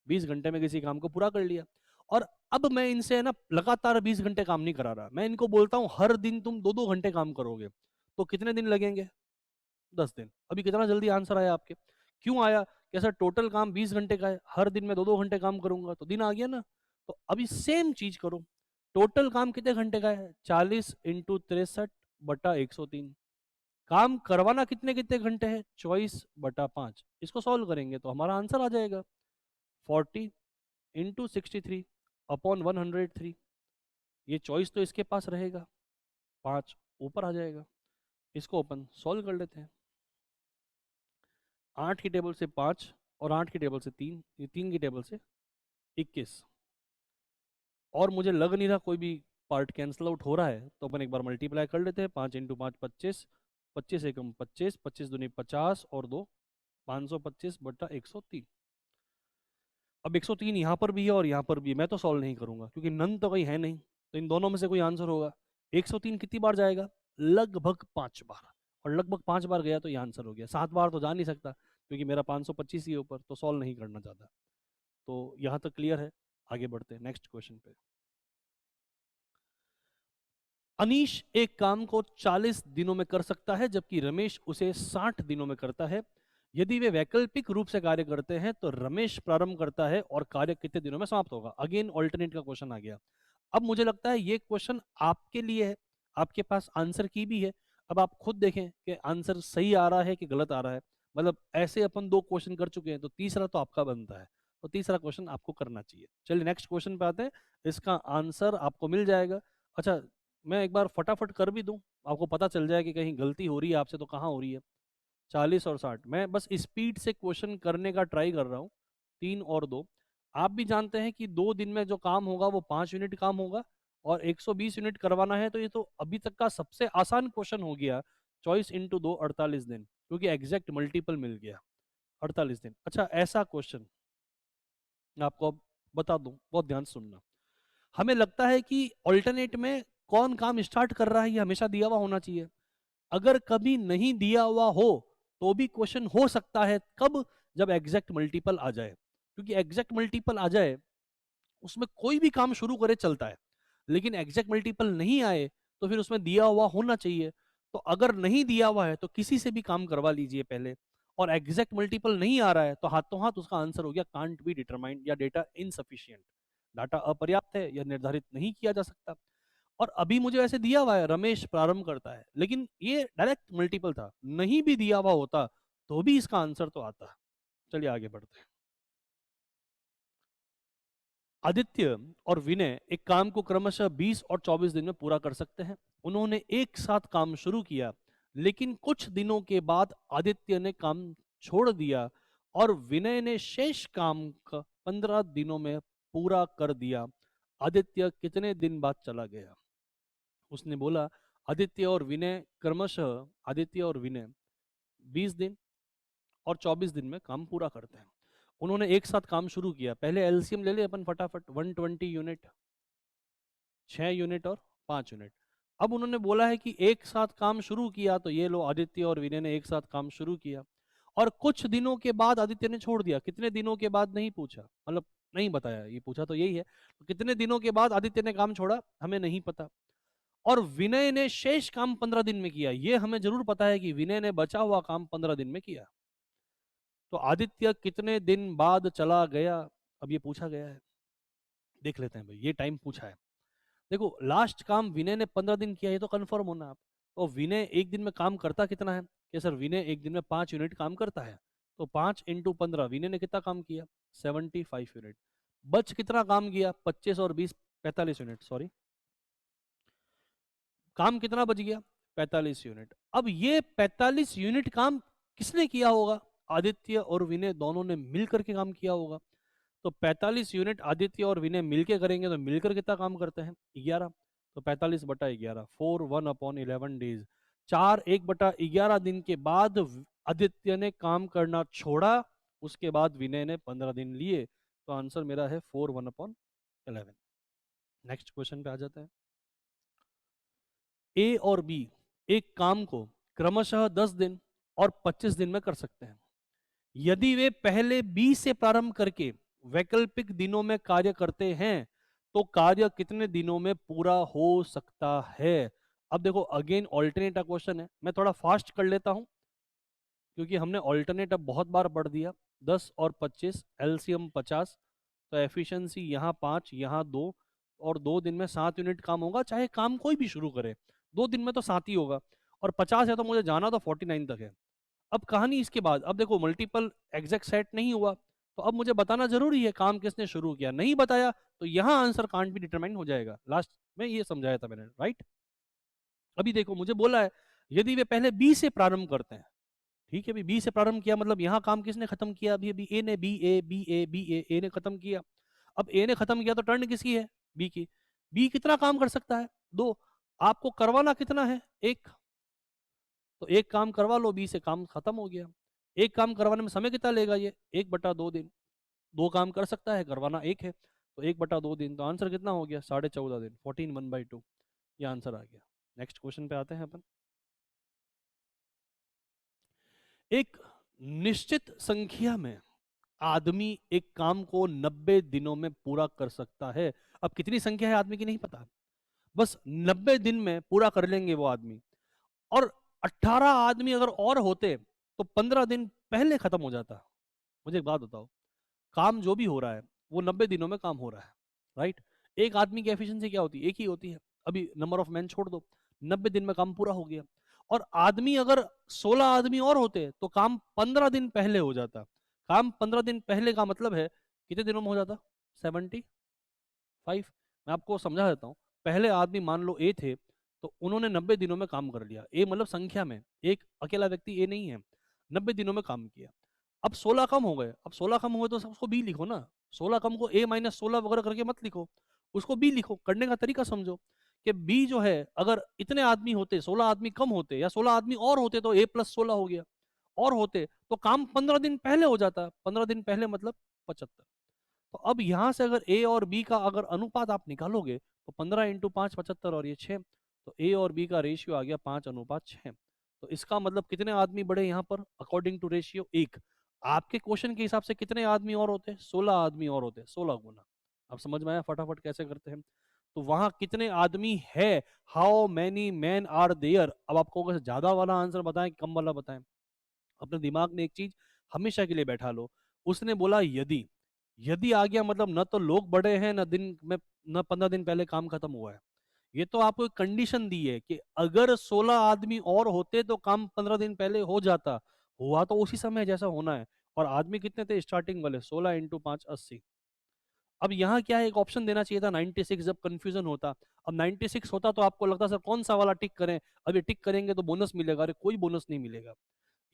20 घंटे में किसी काम को पूरा कर लिया, और अब मैं इनसे है ना लगातार 20 घंटे काम नहीं करा रहा, मैं इनको बोलता हूँ हर दिन तुम 2-2 घंटे काम करोगे, तो कितने दिन लगेंगे, 10 दिन। अभी कितना जल्दी आंसर आया आपके, क्यों आया, कैसा टोटल काम 20 घंटे का है, हर दिन में 2-2 घंटे काम करूंगा तो दिन आ गया ना। तो अभी सेम चीज करो, टोटल काम कितने घंटे का है, 40 × 63/103। काम करवाना कितने कितने घंटे है, 24/5। इसको सॉल्व करेंगे तो हमारा आंसर आ जाएगा 40 × 63/103। ये चॉइस तो इसके पास रहेगा, 5 ऊपर आ जाएगा। इसको अपन सॉल्व कर लेते हैं। 8 की टेबल से 5 और 8 की टेबल से 3, ये 3 की टेबल से 21, और मुझे लग नहीं रहा कोई भी पार्ट कैंसिल आउट हो रहा है, तो अपन एक बार मल्टीप्लाई कर लेते हैं। 5 × 5 25, 25 एकम 25, 25 दूनी 50 और 2 525/103। अब 103 यहाँ पर भी है और यहाँ पर भी है, मैं तो सॉल्व नहीं करूंगा क्योंकि नन तो कहीं है नहीं, तो इन दोनों में से कोई आंसर होगा। 103 कितनी बार जाएगा, लगभग 5 बार, और लगभग 5 बार गया तो ये आंसर हो गया। 7 बार तो जा नहीं सकता क्योंकि मेरा 525 ही ऊपर, तो सॉल्व नहीं करना चाहता। तो यहाँ तक क्लियर है, आगे बढ़ते हैं नेक्स्ट क्वेश्चन पे। अनीश एक काम को 40 दिनों में कर सकता है जबकि रमेश उसे 60 दिनों में करता है। यदि वे वैकल्पिक रूप से कार्य करते हैं तो रमेश प्रारंभ करता है और कार्य कितने दिनों में समाप्त होगा। अगेन ऑल्टरनेट का क्वेश्चन आ गया। अब मुझे लगता है ये क्वेश्चन आपके लिए है, आपके पास आंसर की भी है। अब आप खुद देखें कि आंसर सही आ रहा है कि गलत आ रहा है। मतलब ऐसे अपन 2 क्वेश्चन कर चुके हैं, तो तीसरा तो आपका बनता है, तो तीसरा क्वेश्चन आपको करना चाहिए। चलिए नेक्स्ट क्वेश्चन पे आते हैं, इसका आंसर आपको मिल जाएगा। अच्छा, मैं एक बार फटाफट कर भी दूं, आपको पता चल जाए कि कहीं गलती हो रही है आपसे तो कहाँ हो रही है। 40 और 60, मैं बस स्पीड से क्वेश्चन करने का ट्राई कर रहा हूँ। 3 और 2, आप भी जानते हैं कि 2 दिन में जो काम होगा वो 5 यूनिट काम होगा, और 120 यूनिट करवाना है, तो ये तो अभी तक का सबसे आसान क्वेश्चन हो गया। 24 × 2 48 दिन, क्योंकि एग्जैक्ट मल्टीपल मिल गया 48 दिन। अच्छा, ऐसा क्वेश्चन मैं आपको अब बता दूं, बहुत ध्यान से सुनना। हमें लगता है कि ऑल्टरनेट में कौन काम स्टार्ट कर रहा है ये हमेशा दिया हुआ होना चाहिए। अगर कभी नहीं दिया हुआ हो तो भी क्वेश्चन हो सकता है, कब, जब एग्जैक्ट मल्टीपल आ जाए। क्योंकि एग्जैक्ट मल्टीपल आ जाए उसमें कोई भी काम शुरू करे चलता है, लेकिन एग्जैक्ट मल्टीपल नहीं आए तो फिर उसमें दिया हुआ होना चाहिए। तो अगर नहीं दिया हुआ है तो किसी से भी काम करवा लीजिए पहले, और एग्जैक्ट मल्टीपल नहीं आ रहा है तो हाथों हाथ उसका आंसर हो गया कांट बी डिटरमाइंड, या डेटा इनसफिशियंट, डाटा अपर्याप्त है या निर्धारित नहीं किया जा सकता। और अभी मुझे वैसे दिया हुआ है रमेश प्रारंभ करता है, लेकिन ये डायरेक्ट मल्टीपल था, नहीं भी दिया हुआ होता तो भी इसका आंसर तो आता। चलिए आगे बढ़ते हैं। आदित्य और विनय एक काम को क्रमशः 20 और 24 दिन में पूरा कर सकते हैं। उन्होंने एक साथ काम शुरू किया, लेकिन कुछ दिनों के बाद आदित्य ने काम छोड़ दिया और विनय ने शेष काम का 15 दिनों में पूरा कर दिया। आदित्य कितने दिन बाद चला गया। उसने बोला आदित्य और विनय 20 दिन और 24 दिन में काम पूरा करते हैं। उन्होंने एक साथ काम शुरू किया, पहले एलसीएम ले ले अपन फटाफट, 120 यूनिट, 6 यूनिट और 5 यूनिट। अब उन्होंने बोला है कि एक साथ काम शुरू किया, तो ये लो आदित्य और विनय ने एक साथ काम शुरू किया, और कुछ दिनों के बाद आदित्य ने छोड़ दिया। कितने दिनों के बाद नहीं पूछा, मतलब नहीं बताया, ये पूछा तो यही है, तो कितने दिनों के बाद आदित्य ने काम छोड़ा हमें नहीं पता। और विनय ने शेष काम 15 दिन में किया, ये हमें जरूर पता है कि विनय ने बचा हुआ काम 15 दिन में किया। तो आदित्य कितने दिन बाद चला गया, अब ये पूछा गया है, देख लेते हैं भाई, ये टाइम पूछा है। देखो लास्ट काम विनय ने 15 दिन किया, ये तो कंफर्म होना आप। तो विनय एक दिन में काम करता कितना है, कि सर विनय एक दिन में 5 यूनिट काम करता है, तो 5 × 15 विनय ने कितना काम किया, 75 यूनिट। बच कितना काम किया, 25 और 20 45 यूनिट, सॉरी, काम कितना बच गया, 45 यूनिट। अब ये 45 यूनिट काम किसने किया होगा, आदित्य और विनय दोनों ने मिलकर के काम किया होगा। तो 45 यूनिट आदित्य और विनय मिलके करेंगे तो मिलकर कितना काम करते हैं? 11। तो 45/11, 4 1/11 डेज, 4 1/11 दिन के बाद आदित्य ने काम करना छोड़ा, उसके बाद विनय ने 15 दिन लिए। तो आंसर मेरा है 4 1/11। नेक्स्ट क्वेश्चन पे आ जाते हैं। ए और बी एक काम को क्रमशः 10 दिन और 25 दिन में कर सकते हैं। यदि वे पहले बी से प्रारंभ करके वैकल्पिक दिनों में कार्य करते हैं तो कार्य कितने दिनों में पूरा हो सकता है? अब देखो, अगेन ऑल्टरनेट क्वेश्चन है, मैं थोड़ा फास्ट कर लेता हूं क्योंकि हमने ऑल्टरनेट अब बहुत बार पढ़ दिया। 10 और 25, एलसीएम 50, तो एफिशिएंसी यहाँ 5, यहाँ 2, और 2 दिन में 7 यूनिट काम होगा, चाहे काम कोई भी शुरू करे 2 दिन में तो 7 ही होगा। और 50 है तो मुझे जाना तो 49 तक है। अब कहानी इसके बाद, अब देखो मल्टीपल एग्जैक्ट सेट नहीं हुआ, तो अब मुझे बताना जरूरी है काम किसने शुरू किया। नहीं बताया तो यहां आंसर कांट भी डिटरमाइन हो जाएगा। लास्ट में ये समझाया था मैंने, राइट? अभी देखो मुझे बोला है यदि वे पहले बी से प्रारंभ करते हैं, ठीक है, अभी बी से प्रारंभ किया मतलब यहाँ काम किसने खत्म किया? अभी अभी ए ने, बी ए ने खत्म किया। अब ए ने खत्म किया तो टर्न किसकी है? बी की। बी कितना काम कर सकता है? 2। आपको करवाना कितना है? 1। तो एक काम करवा लो, बी से काम खत्म हो गया। एक काम करवाने में समय कितना लेगा? ये 1/2 दिन। 2 काम कर सकता है, करवाना 1 है, तो 1/2 दिन। तो आंसर कितना हो गया? 14.5 दिन, 14 1/2। ये आंसर आ गया। नेक्स्ट क्वेश्चन पे आते हैं अपन। एक निश्चित संख्या में आदमी एक काम को 90 दिनों में पूरा कर सकता है। अब कितनी संख्या है आदमी की नहीं पता, बस 90 दिन में पूरा कर लेंगे वो आदमी। और 18 आदमी अगर और होते तो 15 दिन पहले खत्म हो जाता। मुझे एक बात बताओ, काम जो भी हो रहा है वो 90 दिनों में काम हो रहा है, राइट? एक आदमी की एफिशिएंसी क्या होती है? एक ही होती है। अभी नंबर ऑफ मैन छोड़ दो, 90 दिन में काम पूरा हो गया। और आदमी अगर 16 आदमी और होते तो काम 15 दिन पहले हो जाता। काम 15 दिन पहले का मतलब है कितने दिनों में हो जाता? 75। मैं आपको समझा देता हूँ। पहले आदमी मान लो ए थे, तो उन्होंने 90 दिनों में काम कर लिया। ए मतलब संख्या में, एक अकेला व्यक्ति ए नहीं है। 90 दिनों में काम किया। अब 16 कम हो गए, अब 16 कम हुए तो उसको बी लिखो ना। 16 कम को A-16 वगैरह करके मत लिखो, उसको बी लिखो। करने का तरीका समझो कि बी जो है, अगर इतने आदमी होते, 16 आदमी कम होते या 16 आदमी और होते तो A+16 हो गया, और होते तो काम 15 दिन पहले हो जाता। 15 दिन पहले मतलब 75। तो अब यहां से अगर ए और बी का अगर अनुपात आप निकालोगे तो 15 × 5 75, और ये 6। तो ए और बी का रेशियो आ गया 5:6। तो इसका मतलब कितने आदमी बढ़े यहाँ पर अकॉर्डिंग टू रेशियो? 1। आपके क्वेश्चन के हिसाब से कितने आदमी और होते? 16 आदमी और होते, 16 गुना। अब समझ में आया फटाफट कैसे करते हैं? तो वहां कितने आदमी है? How many man are there. अब आपको ज्यादा वाला आंसर बताएं कि कम वाला बताएं? अपने दिमाग में एक चीज हमेशा के लिए बैठा लो। उसने बोला यदि, यदि आ गया मतलब न तो लोग बड़े हैं, न दिन में, न 15 दिन पहले काम खत्म हुआ है। ये तो आपको एक कंडीशन दी है कि अगर 16 आदमी और होते तो काम 15 दिन पहले हो जाता। हुआ तो उसी समय जैसा होना है। और आदमी कितने थे स्टार्टिंग वाले? 16 × 5 80। अब यहाँ क्या है, एक ऑप्शन देना चाहिए था 96, जब कंफ्यूजन होता। अब 96 होता तो आपको लगता सर कौन सा वाला टिक करें, अब ये टिक करेंगे तो बोनस मिलेगा। अरे कोई बोनस नहीं मिलेगा।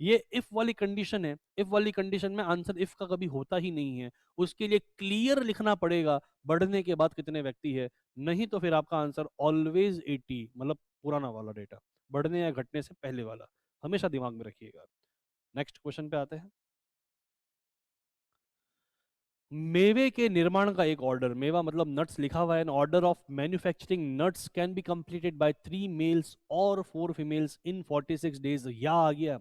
ये इफ वाली कंडीशन है। इफ वाली कंडीशन में आंसर इफ का कभी होता ही नहीं है। उसके लिए क्लियर लिखना पड़ेगा बढ़ने के बाद कितने व्यक्ति है, नहीं तो फिर आपका आंसर ऑलवेज 80, मतलब पुराना वाला डेटा, बढ़ने या घटने से पहले वाला। हमेशा दिमाग में रखिएगा। नेक्स्ट क्वेश्चन पे आते हैं। मेवे के निर्माण का एक ऑर्डर, मेवा मतलब नट्स लिखा हुआ है, an order of manufacturing nuts can be completed by 3 males और 4 फीमेल्स इन 46 डेज। या आ गया,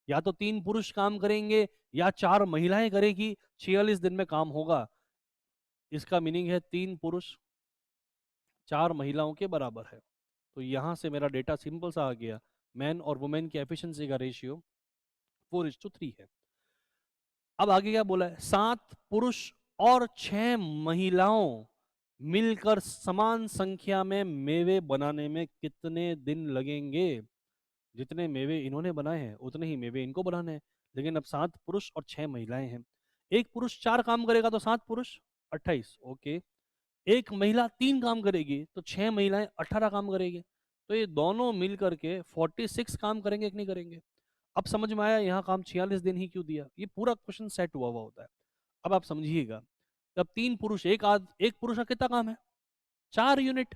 या तो 3 पुरुष काम करेंगे या 4 महिलाएं करेगी, 46 दिन में काम होगा। इसका मीनिंग है 3 पुरुष 4 महिलाओं के बराबर है। तो यहां से मेरा डेटा सिंपल सा आ गया। मैन और वुमेन की एफिशिएंसी का रेशियो 4:3 है। अब आगे क्या बोला है? 7 पुरुष और 6 महिलाओं मिलकर समान संख्या में मेवे बनाने में कितने दिन लगेंगे? जितने मेवे इन्होंने बनाए हैं उतने ही मेवे इनको बनाने हैं। लेकिन अब 7 पुरुष और 6 महिलाएं हैं। एक पुरुष 4 काम करेगा तो 7 पुरुष 28, ओके। एक महिला 3 काम करेगी तो 6 महिलाएं 18 काम करेगी। तो ये दोनों मिल करके 46 काम करेंगे कि नहीं करेंगे? अब समझ में आया यहाँ काम 46 दिन ही क्यों दिया। ये पूरा क्वेश्चन सेट हुआ हुआ होता है। अब आप समझिएगा, जब 3 पुरुष एक पुरुष का कितना काम है? 4 यूनिट।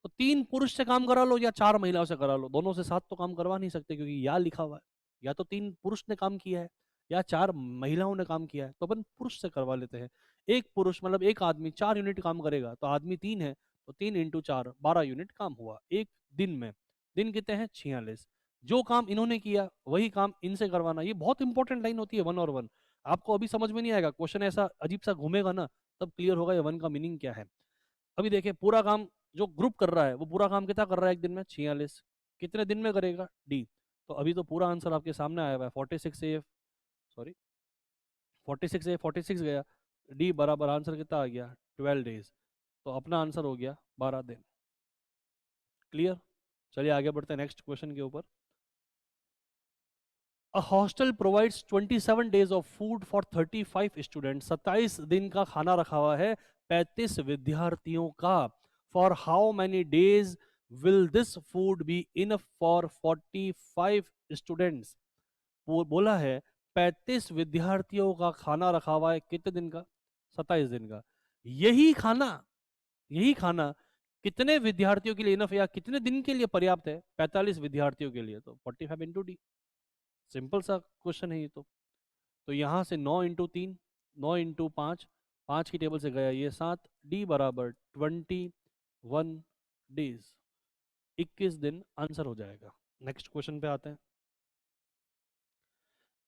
तो 3 पुरुष से काम करा लो या 4 महिलाओं से करा लो, दोनों से साथ तो काम करवा नहीं सकते, क्योंकि या लिखा हुआ है, या तो 3 पुरुष ने काम किया है या 4 महिलाओं ने काम किया है, तो अपन पुरुष से करवा लेते हैं। एक पुरुष मतलब एक आदमी 4 यूनिट काम करेगा, तो आदमी 3 है, तो 3 इंटू 4 12 यूनिट काम हुआ एक दिन में। दिन कितने हैं? 46। जो काम इन्होंने किया वही काम इनसे करवाना। ये बहुत इंपॉर्टेंट लाइन होती है, वन और वन। आपको अभी समझ में नहीं आएगा, क्वेश्चन ऐसा अजीब सा घूमेगा ना, तब क्लियर होगा ये वन का मीनिंग क्या है। अभी देखिए, पूरा काम जो ग्रुप कर रहा है वो पूरा काम कितना कर रहा है एक दिन में? 46। कितने दिन में करेगा? डी। तो अभी तो पूरा आंसर आपके सामने आया हुआ है, 46 ए, सॉरी 46 ए 46 गया, डी बराबर आंसर कितना आ गया? 12 डेज। तो अपना आंसर हो गया 12 दिन। क्लियर? चलिए आगे बढ़ते हैं नेक्स्ट क्वेश्चन के ऊपर। A hostel provides 27 days of food for 35 student. 27 दिन का खाना रखा हुआ है 35 विद्यार्थियों का। For how many days will this food be enough for 45 students? बोला है 35 विद्यार्थियों का खाना रखा हुआ है कितने दिन का? 27 दिन का। यही खाना, यही खाना कितने विद्यार्थियों के लिए इनफ या कितने दिन के लिए पर्याप्त है? 45 विद्यार्थियों के लिए, तो 45 इंटू डी। सिंपल सा क्वेश्चन है ये तो यहां से 9 इंटू 3, 9 इंटू 5, 5 की टेबल से गया ये 7, डी बराबर 21 डेज, 21 दिन आंसर हो जाएगा। नेक्स्ट क्वेश्चन पे आते हैं।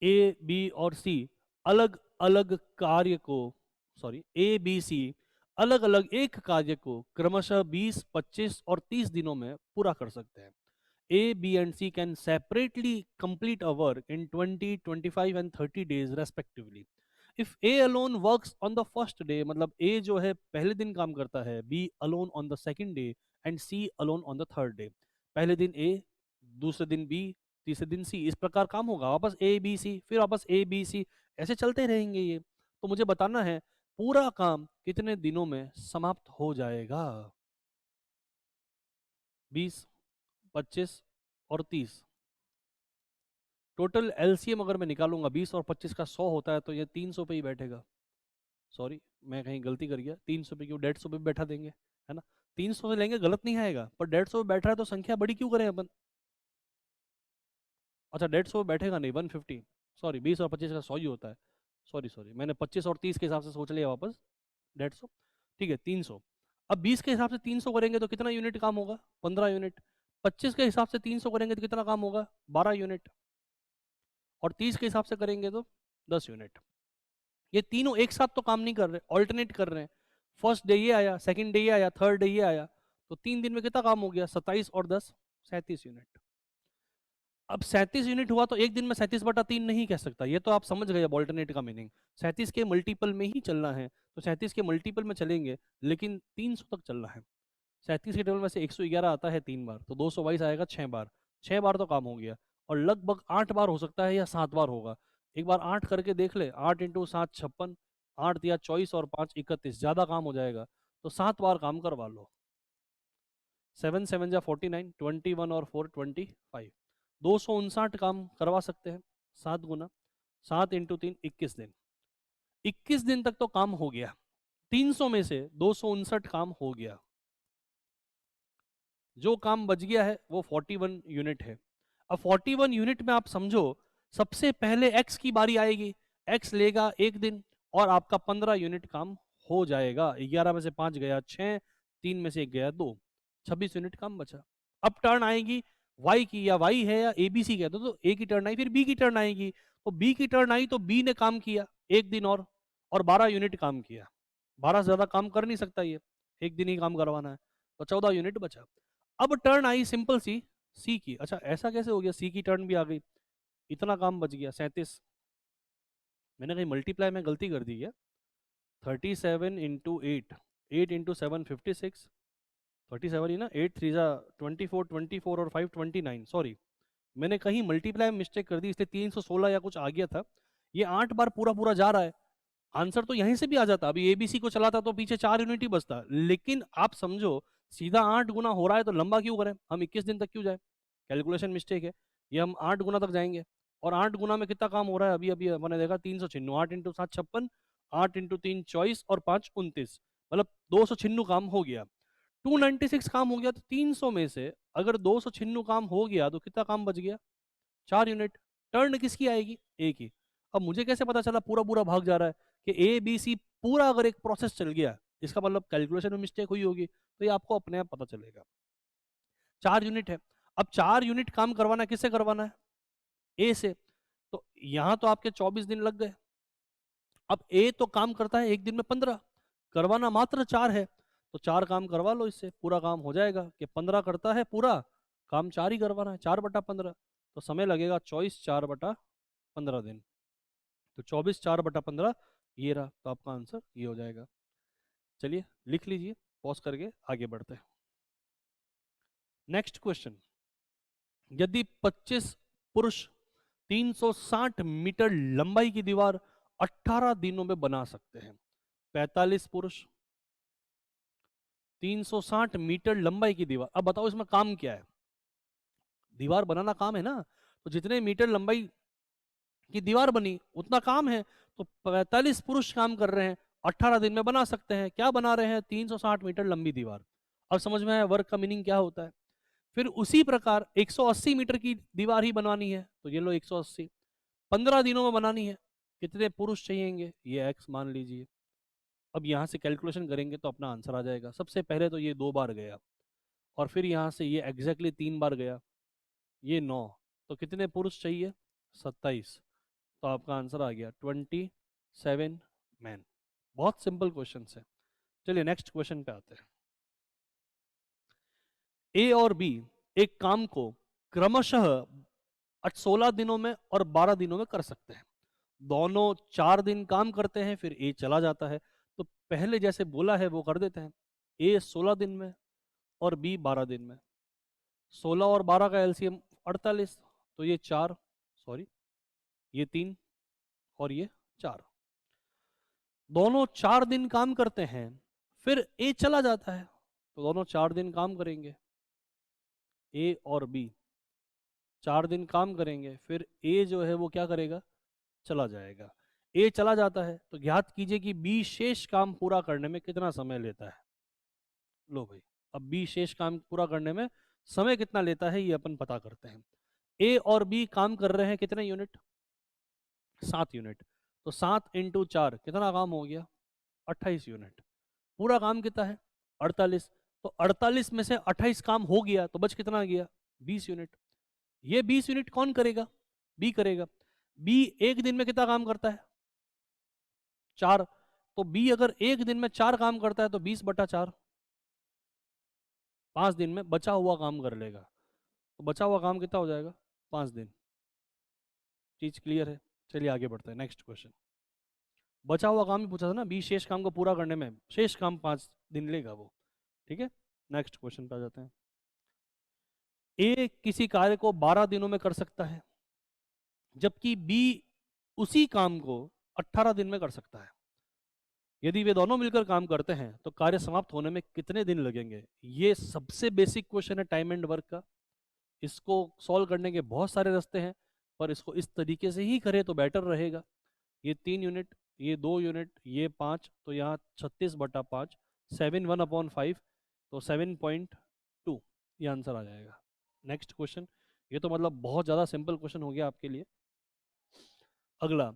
ए बी और सी अलग अलग कार्य को, सॉरी ए बी सी अलग अलग एक कार्य को क्रमशः 20, 25 और 30 दिनों में पूरा कर सकते हैं। A, B and C can separately complete a work in 20, 25 and 30 days respectively. If A alone works on the first day, मतलब A जो है पहले दिन काम करता है, B alone on the second day and C alone on the third day. पहले दिन A, दूसरे दिन B, तीसरे दिन C, इस प्रकार काम होगा। वापस A B C, फिर वापस A B C, ऐसे चलते रहेंगे ये। तो मुझे बताना है पूरा काम कितने दिनों में समाप्त हो जाएगा? 20, 25 और 30। टोटल एलसीएम अगर मैं निकालूंगा 20 और 25 का 100 होता है, तो ये 300 पे ही बैठेगा। सॉरी, मैं कहीं गलती कर गया, 300 पे क्यों, 150 पे भी बैठा देंगे, है ना? 300 से लेंगे गलत नहीं आएगा, पर 150 पे बैठ रहा है तो संख्या बड़ी क्यों करें अपन? अच्छा 150 पे बैठेगा नहीं, 150। सॉरी, 20 और 25 का 100 ही होता है। सॉरी सॉरी, मैंने 25 और 30 के हिसाब से सोच लिया वापस। 150, ठीक है 300। अब 20 के हिसाब से 300 करेंगे तो कितना यूनिट काम होगा? 15 यूनिट। 25 के हिसाब से 300 करेंगे तो कितना काम होगा? 12 यूनिट। और 30 के हिसाब से करेंगे तो 10 यूनिट। ये तीनों एक साथ तो काम नहीं कर रहे, ऑल्टरनेट कर रहे हैं। फर्स्ट डे ये आया, सेकंड डे ये आया, थर्ड डे ये आया, तो 3 दिन में कितना काम हो गया? 27 और 10, 37 यूनिट। अब 37 यूनिट हुआ तो एक दिन में 37/3 नहीं कह सकता, ये तो आप समझ गए अब ऑल्टरनेट का मीनिंग। 37 के मल्टीपल में ही चलना है, तो 37 के मल्टीपल में चलेंगे, लेकिन 300 तक चलना है। 37 के टेबल में से 111 आता है 3 बार, तो 222 आएगा 6 बार। 6 बार तो काम हो गया। और लगभग 8 बार हो सकता है या 7 बार होगा। एक बार 8 करके देख ले, 8 इंटू 7 56, 8 दिया 24 और 5 31, ज़्यादा काम हो जाएगा, तो 7 बार काम करवा लो। 7 7 जा 49, 21 और 4 25, 259 काम करवा सकते हैं। 7 गुना 7 इंटू 3, 21 दिन। 21 दिन तक तो काम हो गया, 300 में से 259 काम हो गया। जो काम बच गया है वो 41 यूनिट है। अब 41 यूनिट में आप समझो, सबसे पहले एक्स की बारी आएगी, एक्स लेगा एक दिन, और आपका 15 यूनिट काम हो जाएगा। 11 में से 5 गया 6, 3 में से 1 गया 2, 26 यूनिट काम बचा। अब टर्न आएगी वाई की, या वाई है या एबीसी कहते तो ए की टर्न आई, फिर बी की टर्न आएगी, तो बी की टर्न आई तो बी ने काम किया एक दिन और 12 यूनिट काम किया। 12 से ज्यादा काम कर नहीं सकता ये, एक दिन ही काम करवाना है, तो 14 यूनिट बचा। अब टर्न आई सिंपल सी, सी की। अच्छा ऐसा कैसे हो गया, सी की टर्न भी आ गई, इतना काम बच गया 37। मैंने कहीं मल्टीप्लाई में गलती कर दी है। 37 इंटू 8, 8 इंटू 7 56, 37 ही ना, 8 3 जा 24, 24 और 5 29, सॉरी मैंने कहीं मल्टीप्लाई में मिस्टेक कर दी, इसलिए 316 या कुछ आ गया था। ये 8 बार पूरा पूरा जा रहा है, आंसर तो यहीं से भी आ जाता। अभी एबीसी को चलाता तो पीछे 4 यूनिट ही बचता, लेकिन आप समझो सीधा 8 गुना हो रहा है तो लंबा क्यों करें हम, 21 दिन तक क्यों जाए? कैलकुलेशन मिस्टेक है। ये हम 8 गुना तक जाएंगे, और 8 गुना में कितना काम हो रहा है? अभी अभी मैंने देखा 396, 8 इंटू 7 56, 8 इंटू 3 24 और 5 29, मतलब 296 काम हो गया। 296 काम हो गया तो 300 में से अगर 296 काम हो गया तो कितना काम बच गया? 4 यूनिट। टर्न किसकी आएगी? ए की। अब मुझे कैसे पता चला पूरा पूरा भाग जा रहा है कि ए बी सी पूरा अगर एक प्रोसेस चल गया, इसका मतलब कैलकुलेशन में मिस्टेक हुई होगी, तो ये आपको अपने आप पता चलेगा। 4 यूनिट है। अब 4 यूनिट काम करवाना किससे करवाना है? ए से। तो यहां तो आपके 24 दिन लग गए। अब ए तो काम करता है एक दिन में 15, करवाना मात्र 4 है, तो 4 काम करवा लो इससे, पूरा काम हो जाएगा। कि 15 करता है पूरा काम, 4 ही करवाना है, 4/15। तो समय लगेगा 24/4/15 दिन। तो 24/4/15 ये रहा, तो आपका आंसर ये हो जाएगा। चलिए लिख लीजिए, पॉज करके आगे बढ़ते हैं। Next question. यदि 25 पुरुष 360 मीटर लंबाई की दीवार 18 दिनों में बना सकते हैं, 45 पुरुष 360 मीटर लंबाई की दीवार, अब बताओ इसमें काम क्या है? दीवार बनाना काम है ना, तो जितने मीटर लंबाई की दीवार बनी उतना काम है। तो 45 पुरुष काम कर रहे हैं, 18 दिन में बना सकते हैं। क्या बना रहे हैं? 360 मीटर लंबी दीवार। अब समझ में आया वर्क का मीनिंग क्या होता है। फिर उसी प्रकार 180 मीटर की दीवार ही बनवानी है, तो ये लो 180, 15 दिनों में बनानी है। कितने पुरुष चाहिएंगे? ये एक्स मान लीजिए। अब यहाँ से कैलकुलेशन करेंगे तो अपना आंसर आ जाएगा। सबसे पहले तो ये 2 बार गया, और फिर यहाँ से ये एग्जैक्टली 3 बार गया, ये 9, तो कितने पुरुष चाहिए? 27। तो आपका आंसर आ गया 27 मैन। बहुत सिंपल क्वेश्चन है। चलिए नेक्स्ट क्वेश्चन पे आते हैं। ए और बी एक काम को क्रमशः 16 दिनों में और 12 दिनों में कर सकते हैं। दोनों 4 दिन काम करते हैं, फिर ए चला जाता है। तो पहले जैसे बोला है वो कर देते हैं। ए 16 दिन में और बी 12 दिन में। 16 और 12 का एलसीएम 48, तो ये 4, सॉरी ये 3 और ये 4। दोनों 4 दिन काम करते हैं, फिर ए चला जाता है, तो दोनों 4 दिन काम करेंगे। ए और बी 4 दिन काम करेंगे, फिर ए जो है वो क्या करेगा? चला जाएगा। ए चला जाता है तो ज्ञात कीजिए कि बी शेष काम पूरा करने में कितना समय लेता है। लो भाई, अब बी शेष काम पूरा करने में समय कितना लेता है ये अपन पता करते हैं। ए और बी काम कर रहे हैं कितने यूनिट? 7 यूनिट। तो 7 इंटू 4 कितना काम हो गया? 28 यूनिट। पूरा काम कितना है? 48। तो 48 में से 28 काम हो गया तो बच कितना गया? 20 यूनिट। ये 20 यूनिट कौन करेगा? बी करेगा। बी एक दिन में कितना काम करता है? 4। तो बी अगर एक दिन में 4 काम करता है तो 20/4, 5 दिन में बचा हुआ काम कर लेगा। तो बचा हुआ काम कितना हो जाएगा? 5 दिन। चीज क्लियर है? चलिए आगे बढ़ते हैं। Next question. बचा हुआ काम ही पूछा था ना, बी शेष काम को पूरा करने में शेष काम 5 दिन लेगा वो। ठीक है, नेक्स्ट क्वेश्चन पे आ जाते हैं। ए किसी कार्य को 12 दिनों में कर सकता है, जबकि बी उसी काम को 18 दिन में कर सकता है। यदि वे दोनों मिलकर काम करते हैं तो कार्य समाप्त होने में कितने दिन लगेंगे? ये सबसे बेसिक क्वेश्चन है टाइम एंड वर्क का। इसको सॉल्व करने के बहुत सारे रास्ते हैं, पर इसको इस तरीके से ही करें तो बेटर रहेगा। ये 3 यूनिट, ये 2 यूनिट, ये 5, तो यहाँ 36/5, 7/1/5, तो 7.2 ये आंसर आ जाएगा। Next question. ये तो मतलब बहुत ज़्यादा सिंपल क्वेश्चन हो गया आपके लिए। अगला,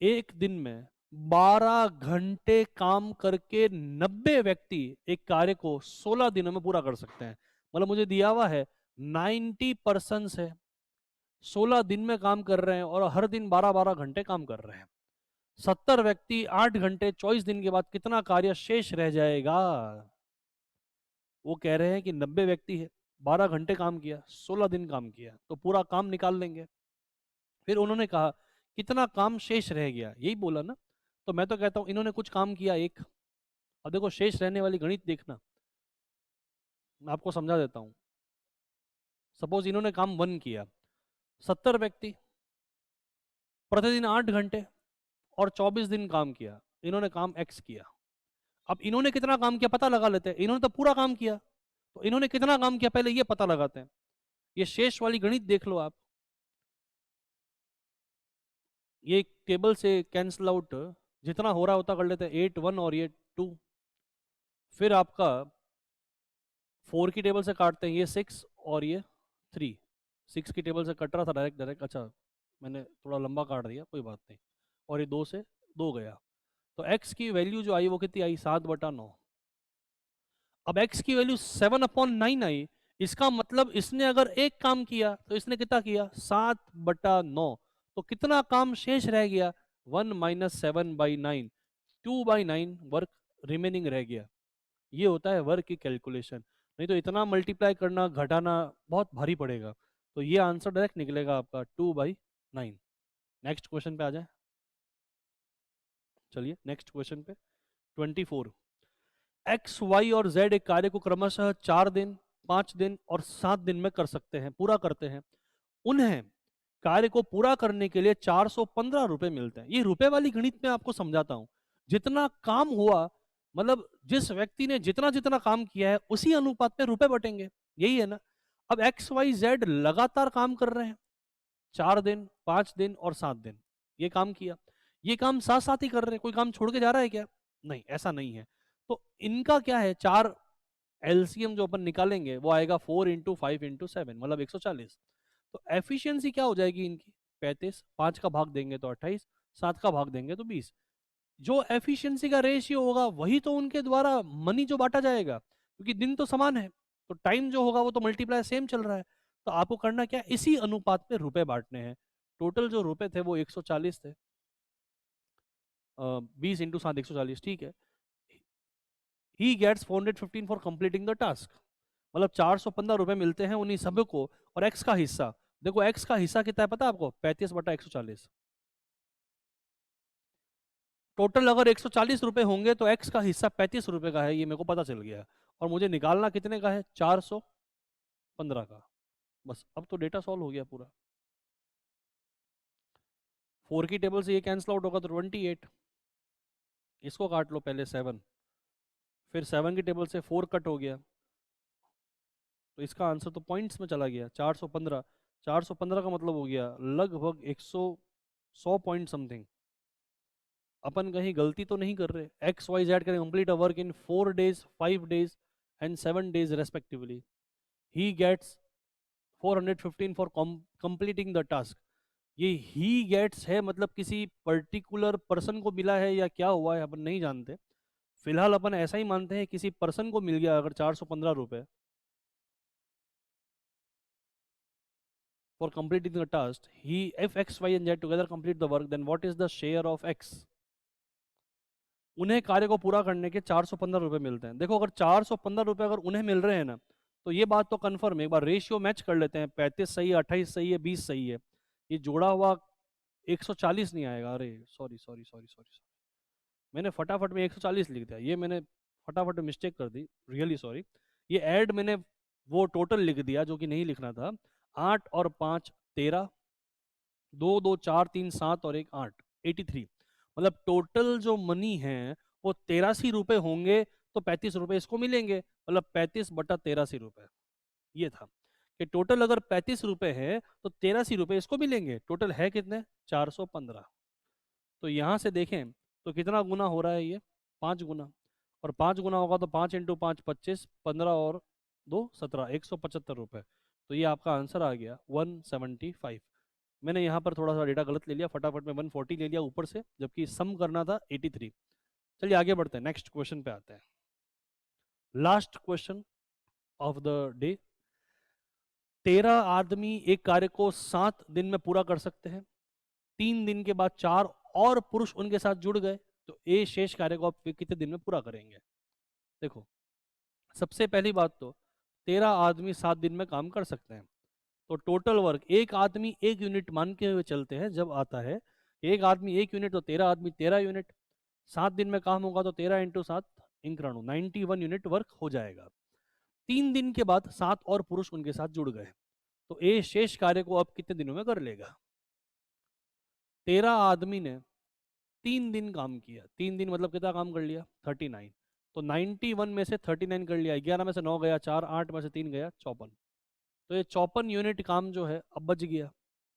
एक दिन में 12 घंटे काम करके 90 व्यक्ति एक कार्य को 16 दिनों में पूरा कर सकते हैं। मतलब मुझे दिया हुआ है 90% है, 16 दिन में काम कर रहे हैं और हर दिन 12-12 घंटे काम कर रहे हैं। 70 व्यक्ति 8 घंटे 24 दिन के बाद कितना कार्य शेष रह जाएगा? वो कह रहे हैं कि 90 व्यक्ति है, 12 घंटे काम किया, 16 दिन काम किया, तो पूरा काम निकाल लेंगे। फिर उन्होंने कहा कितना काम शेष रह गया, यही बोला ना। तो मैं तो कहता हूं इन्होंने कुछ काम किया एक। अब देखो शेष रहने वाली गणित देखना, मैं आपको समझा देता हूं। सपोज इन्होंने काम 1 किया, 70 व्यक्ति प्रतिदिन 8 घंटे और 24 दिन काम किया, इन्होंने काम एक्स किया। अब इन्होंने कितना काम किया पता लगा लेते हैं। इन्होंने तो पूरा काम किया, तो इन्होंने कितना काम किया पहले ये पता लगाते हैं। ये शेष वाली गणित देख लो आप, ये टेबल से कैंसिल आउट जितना हो रहा है उतना कर लेते हैं, 8 1 और ये 2। फिर आपका 4 की टेबल से काटते हैं, ये 6 और ये 3। 6 की टेबल से कट रहा था डायरेक्ट डायरेक्ट, अच्छा मैंने थोड़ा लंबा काट दिया, कोई बात नहीं। और ये 2 से 2 गया, तो x की वैल्यू जो आई वो कितनी आई, 7/9। अब x की वैल्यू 7/9 आई, इसका मतलब इसने अगर एक काम किया तो इसने कितना किया, 7/9। तो कितना काम शेष रह गया, 1 - 7/9, 2/9 वर्क रिमेनिंग रह गया। ये होता है वर्क की कैलकुलेशन। नहीं तो इतना मल्टीप्लाई करना घटाना बहुत भारी पड़ेगा। तो ये आंसर डायरेक्ट निकलेगा आपका 2/9। नेक्स्ट क्वेश्चन पे आ जाए। चलिए नेक्स्ट क्वेश्चन पे 24। एक्स वाई और जेड एक कार्य को क्रमशः 4 दिन, 5 दिन और 7 दिन में कर सकते हैं, पूरा करते हैं। उन्हें कार्य को पूरा करने के लिए 415 रुपए मिलते हैं। ये रुपए वाली गणित में आपको समझाता हूं। जितना काम हुआ, मतलब जिस व्यक्ति ने जितना जितना काम किया है उसी अनुपात में रुपए बटेंगे, यही है ना। अब एक्स वाई जेड लगातार काम कर रहे हैं, 4 दिन, 5 दिन और 7 दिन ये काम किया। ये काम साथ साथ ही कर रहे हैं, कोई काम छोड़ के जा रहा है क्या, नहीं, ऐसा नहीं है। तो इनका क्या है, चार एलसीएम जो अपन निकालेंगे वो आएगा 4 × 5 × 7, मतलब 140। तो एफिशिएंसी क्या हो जाएगी इनकी, 35। 5 का भाग देंगे तो 28, 7 का भाग देंगे तो 20। जो एफिशिएंसी का रेशियो होगा वही तो उनके द्वारा मनी जो बांटा जाएगा, क्योंकि दिन तो समान है, तो टाइम जो होगा वो तो मल्टीप्लाई सेम चल रहा है। तो आपको करना क्या, इसी अनुपात में रुपए बांटने हैं। टोटल जो रुपए थे वो 140 थे, 20 × 7 140, ठीक है। He gets 415 for completing the task, मतलब 415 रुपए मिलते हैं उन्हीं सभी को। और एक्स का हिस्सा, देखो एक्स का हिस्सा कितना है पता है आपको, 35/140। टोटल अगर 140 रुपए होंगे तो एक्स का हिस्सा 35 रुपए का है, ये मेरे को पता चल गया। और मुझे निकालना कितने का है, 415 का। बस अब तो डेटा सॉल्व हो गया पूरा। 4 की टेबल से ये कैंसिल आउट होगा तो 28। इसको काट लो पहले 7, फिर 7 की टेबल से 4 कट हो गया, तो इसका आंसर तो पॉइंट्स में चला गया, 415। 415 का मतलब हो गया लगभग 100 पॉइंट समथिंग। अपन कहीं गलती तो नहीं कर रहे। X Y Z can complete a work in 4 days, 5 days and 7 days respectively. He gets 415 for completing the task. ये ही गेट्स है मतलब किसी पर्टिकुलर पर्सन को मिला है या क्या हुआ है अपन नहीं जानते। फिलहाल अपन ऐसा ही मानते हैं किसी पर्सन को मिल गया अगर 415 रुपए for completing the task. He, if x, y and z together complete the work, then what is the share of x? उन्हें कार्य को पूरा करने के 415 रुपए मिलते हैं। देखो अगर 415 रुपए अगर उन्हें मिल रहे हैं ना, तो ये बात तो कंफर्म है। एक बार रेशियो मैच कर लेते हैं, 35 सही है, 28 सही है, 20 सही है। ये जोड़ा हुआ 140 नहीं आएगा। अरे सॉरी सॉरी सॉरी सॉरी, मैंने फटाफट में 140 लिख दिया, ये मैंने फटाफट में मिस्टेक कर दी, रियली सॉरी। ये ऐड मैंने वो टोटल लिख दिया जो कि नहीं लिखना था। 8 और 5 13, 2 2 4 3 7 और 1 8, 83। मतलब टोटल जो मनी है वो 83 रुपए होंगे, तो 35 रुपए इसको मिलेंगे, मतलब 35/83 रुपए। ये था कि टोटल अगर 35 रुपए है तो 83 रुपए इसको मिलेंगे। टोटल है कितने, 415। तो यहाँ से देखें तो कितना गुना हो रहा है ये, 5 गुना। और 5 गुना होगा तो 5 × 5 25, 15 और 2 17, 175 रुपये। तो ये आपका आंसर आ गया 175। मैंने यहाँ पर थोड़ा सा डेटा गलत ले लिया, फटाफट में 140 ले लिया ऊपर से, जबकि सम करना था 83। चलिए आगे बढ़ते हैं, नेक्स्ट क्वेश्चन पे आते हैं। Last question of the day. 13 आदमी एक कार्य को 7 दिन में पूरा कर सकते हैं। 3 दिन के बाद 4 और पुरुष उनके साथ जुड़ गए, तो ए शेष कार्य को आप कितने दिन में पूरा करेंगे। देखो सबसे पहली बात तो 13 आदमी 7 दिन में काम कर सकते हैं, तो टोटल वर्क एक आदमी 1 यूनिट मान के हुए चलते हैं। जब आता है एक आदमी 1 यूनिट तो 13 आदमी 13 यूनिट। 7 दिन में काम होगा तो 13 × 7 इंक्राणु 91 यूनिट वर्क हो जाएगा। 3 दिन के बाद 7 और पुरुष उनके साथ जुड़ गए, तो ए शेष कार्य को अब कितने दिनों में कर लेगा। 13 आदमी ने 3 दिन काम किया, 3 दिन मतलब कितना काम कर लिया, 39। तो 91 में से 39 कर लिया, 11 में से 9 गया 4, 8 में से 3 गया 54। तो ये 54 यूनिट काम जो है अब बच गया।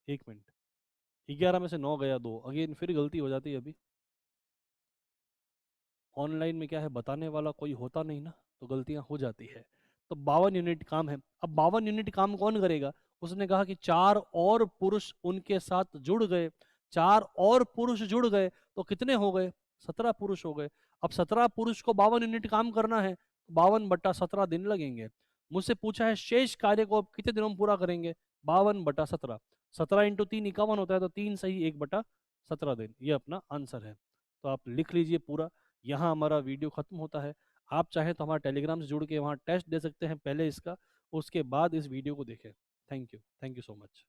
1 मिनट, 11 में से 9 गया 2, अगेन फिर गलती हो जाती है अभी। ऑनलाइन में क्या है, बताने वाला कोई होता नहीं ना, तो गलतियां हो जाती है। तो 52 यूनिट काम है। अब 52 यूनिट काम कौन करेगा? उसने कहा कि 4 और पुरुष उनके साथ जुड़ गए। 4 और पुरुष जुड़ गए तो कितने हो गए? 17 पुरुष हो गए। अब 17 पुरुष को 52 यूनिट काम करना है, 52/17 दिन लगेंगे। मुझसे पूछा है शेष कार्य को अब कितने दिनों में पूरा करेंगे? 52/17। 17 × 3 51 होता है, तो 3 सही 1/17 दिन, ये अपना आंसर है। तो आप लिख लीजिए पूरा। यहाँ हमारा वीडियो खत्म होता है। आप चाहें तो हमारा टेलीग्राम से जुड़ के वहाँ टेस्ट दे सकते हैं पहले इसका, उसके बाद इस वीडियो को देखें। Thank you so much.